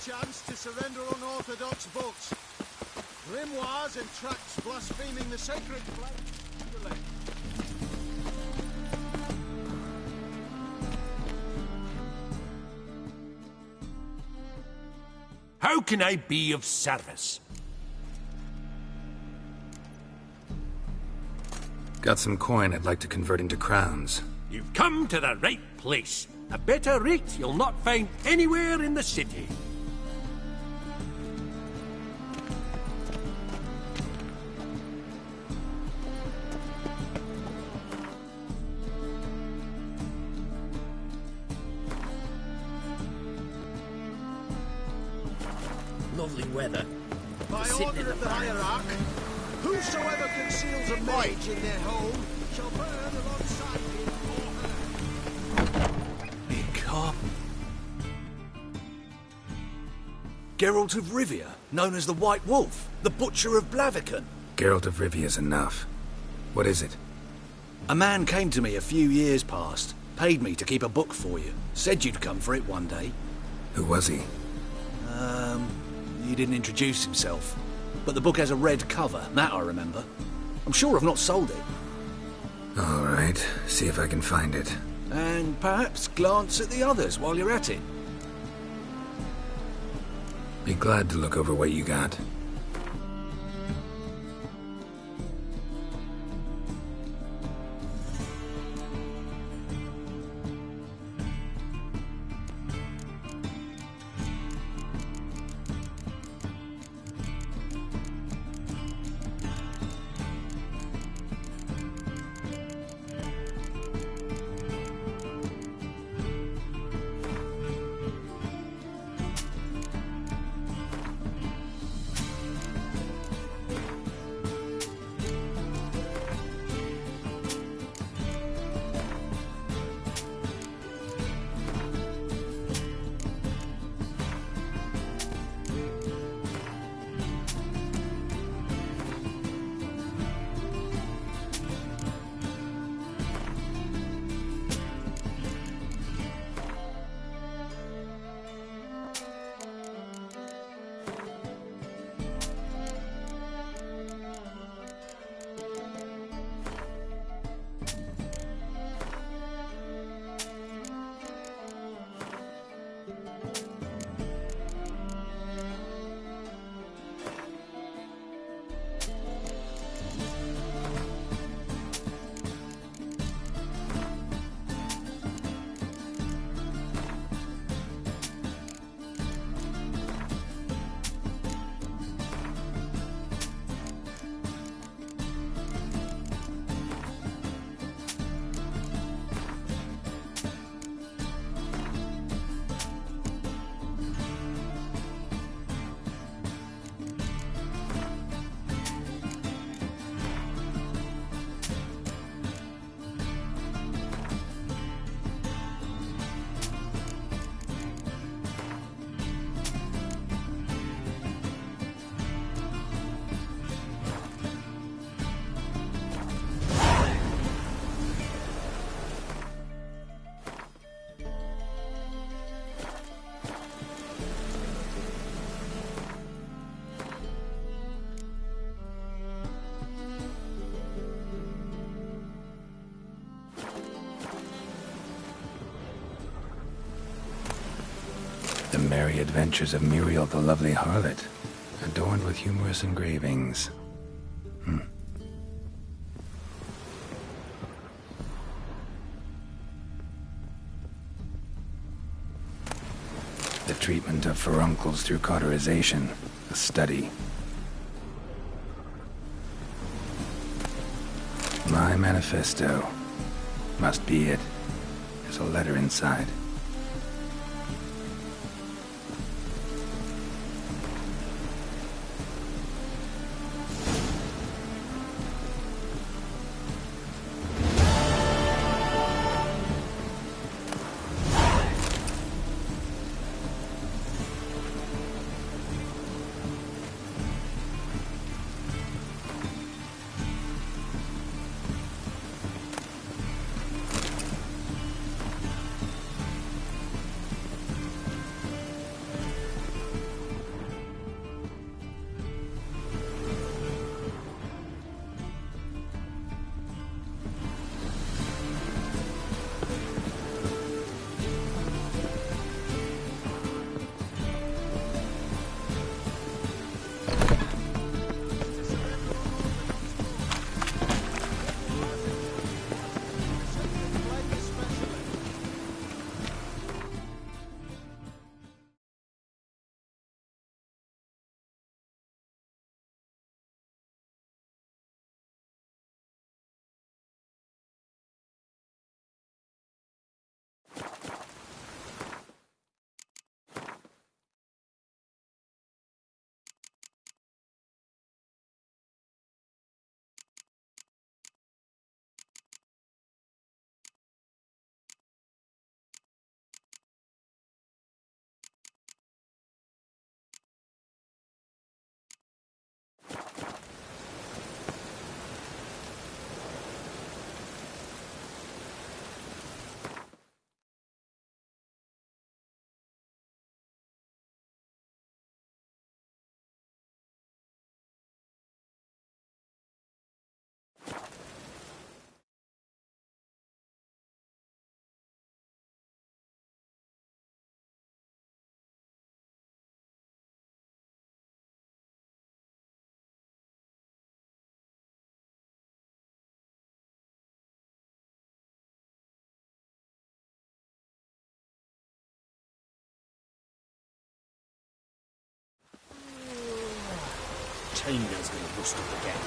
A: Chance to surrender unorthodox books. Grimoires and tracts blaspheming the sacred flag.
B: How can I be of service?
E: Got some coin I'd like to convert into crowns.
B: You've come to the right place. A better rate you'll not find anywhere in the city.
L: Lovely weather.
A: By order of the hierarch, whosoever conceals a mage in their home shall burn alongside him.
F: Carp. Geralt of Rivia, known as the White Wolf, the Butcher of Blaviken.
E: Geralt of Rivia's enough. What is it?
F: A man came to me a few years past, paid me to keep a book for you, said you'd come for it one day.
E: Who was he?
F: He didn't introduce himself, but the book has a red cover, that I remember. I'm sure I've not sold it.
E: All right, see if I can find it.
F: And perhaps glance at the others while you're at it.
E: Be glad to look over what you got. Merry Adventures of Muriel the Lovely Harlot, adorned with humorous engravings. The treatment of furuncles through cauterization, a study. My manifesto. Must be it. There's a letter inside.
P: Chainmail's gonna rust up again.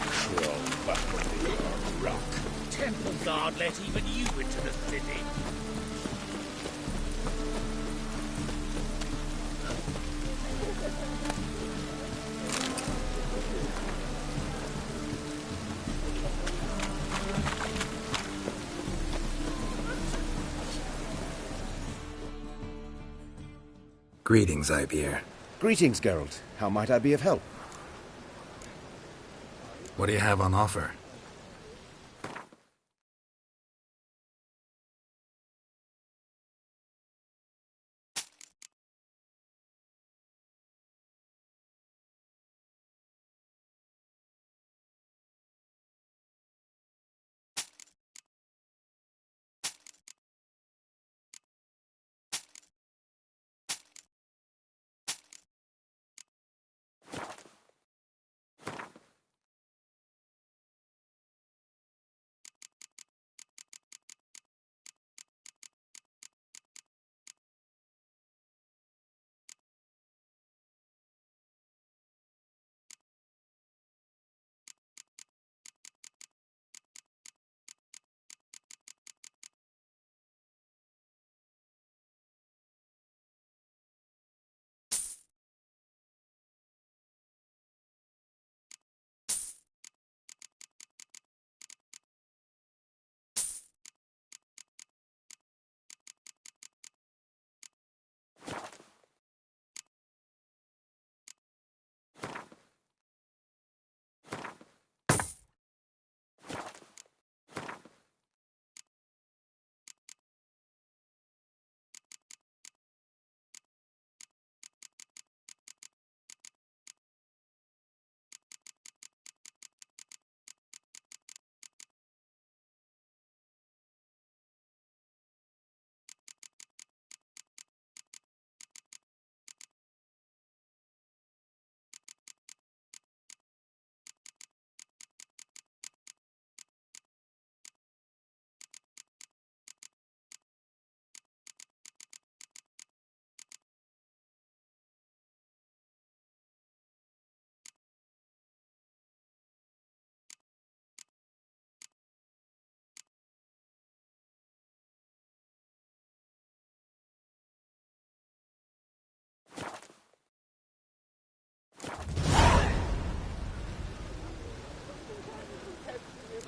T: Crawl back under your rock.
W: Temple Guard let even you into the city.
E: Greetings, Ibeer.
C: Greetings, Geralt. How might I be of help?
E: What do you have on offer?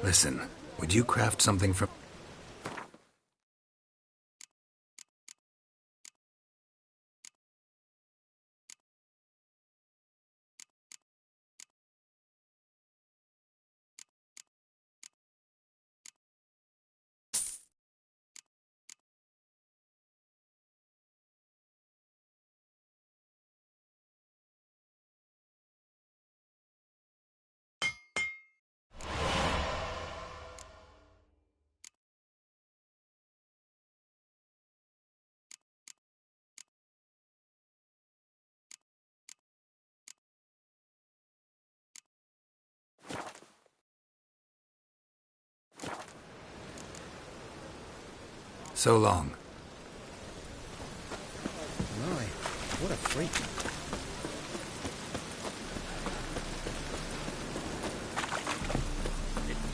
E: Listen, would you craft something from... So long.
C: My, what a freak.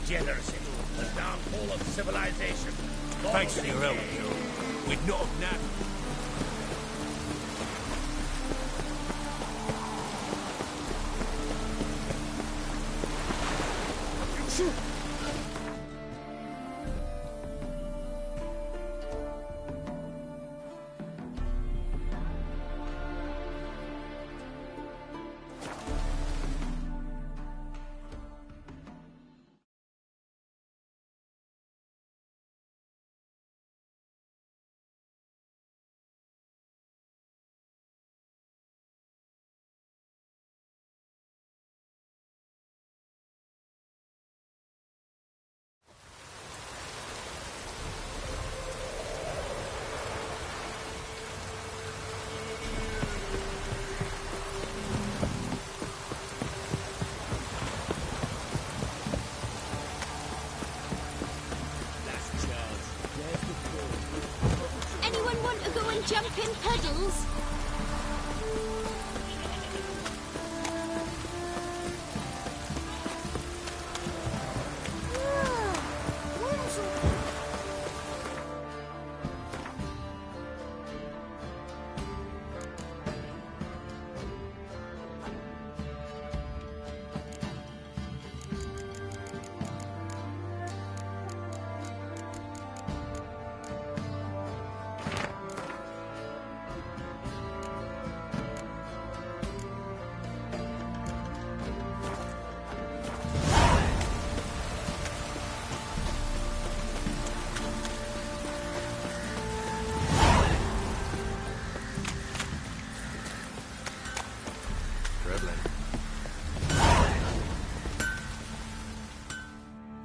W: Degeneracy, the downfall of civilization.
B: Thanks for your help, Joe. We'd not have napped.
G: Anyone want to go and jump in puddles?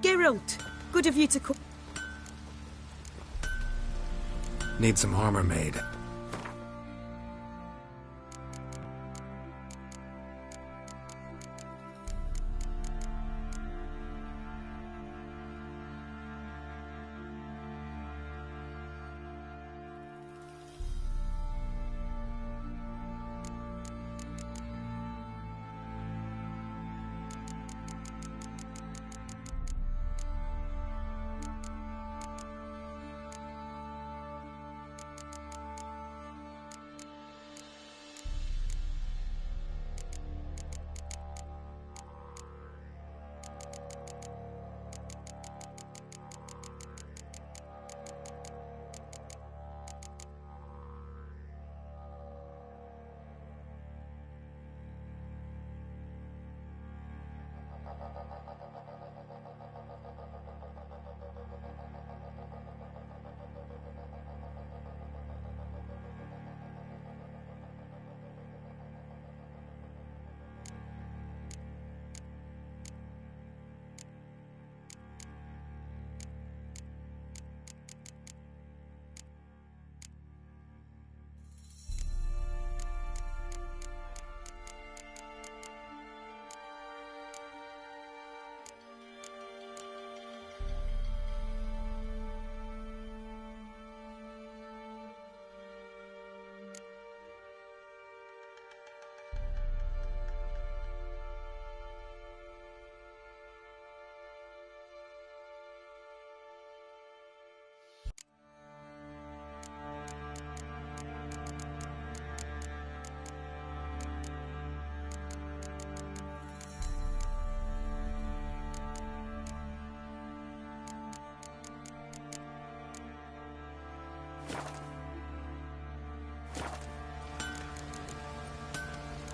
I: Geralt, good of you to come.
E: Need some armor made.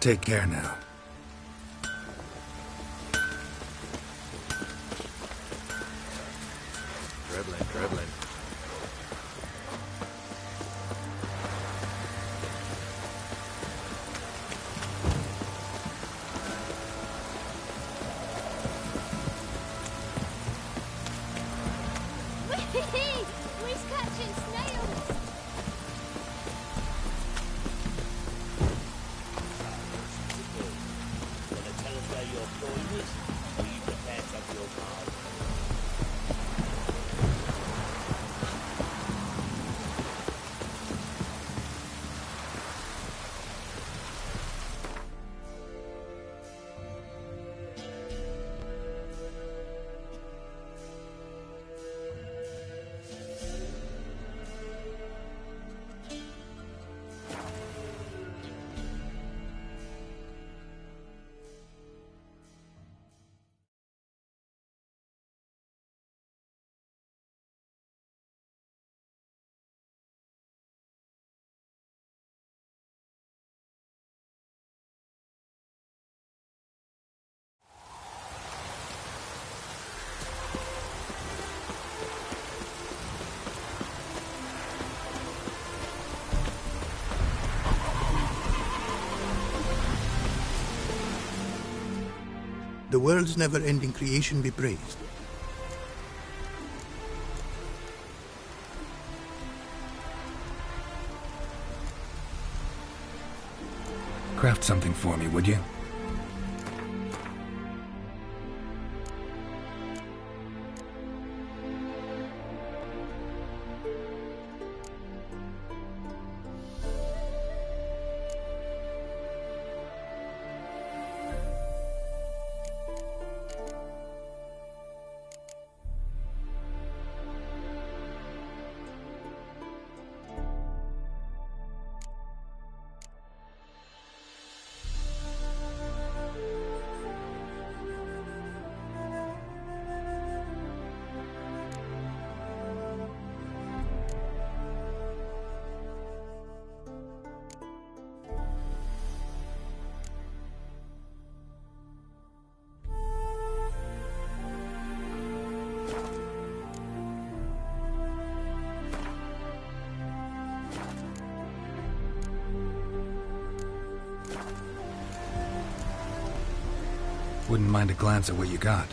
E: Take care now.
X: Dribbling.
G: We're catching snails.
W: Gonna tell us where your coin is? Or you prepare to have your card?
K: The world's never-ending creation be praised.
E: Craft something for me, would you? Wouldn't mind a glance at what you got.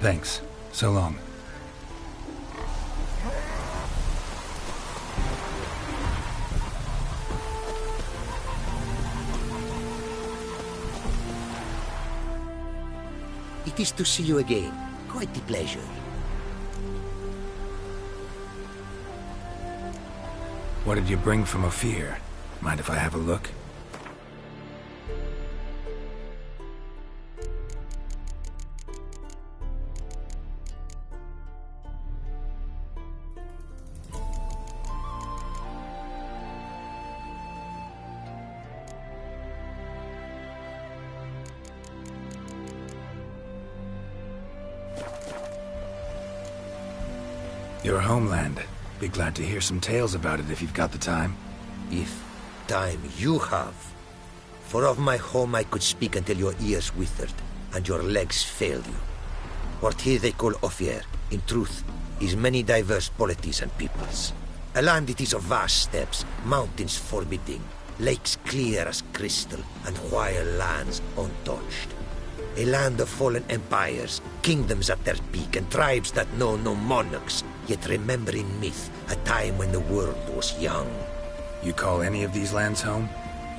E: Thanks. So long.
J: It is to see you again. Quite the pleasure.
E: What did you bring from Ophir? Mind if I have a look? Your homeland. Be glad to hear some tales about it if you've got the time.
J: If time you have. For of my home I could speak until your ears withered, and your legs failed you. What here they call Ophir, in truth, is many diverse polities and peoples. A land it is of vast steppes, mountains forbidding, lakes clear as crystal, and wild lands untouched. A land of fallen empires, kingdoms at their peak, and tribes that know no monarchs, yet remember in myth a time when the world was young.
E: You call any of these lands home?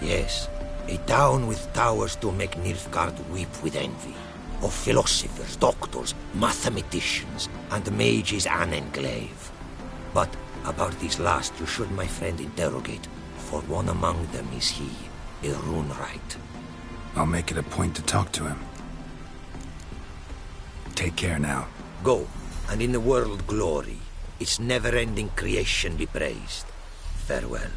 J: Yes. A town with towers to make Nilfgaard weep with envy. Of philosophers, doctors, mathematicians, and mages an enclave. But about these last you should, my friend, interrogate, for one among them is he, a runewright.
E: I'll make it a point to talk to him. Take care now.
J: Go, and in the world glory, its never-ending creation be praised. Farewell.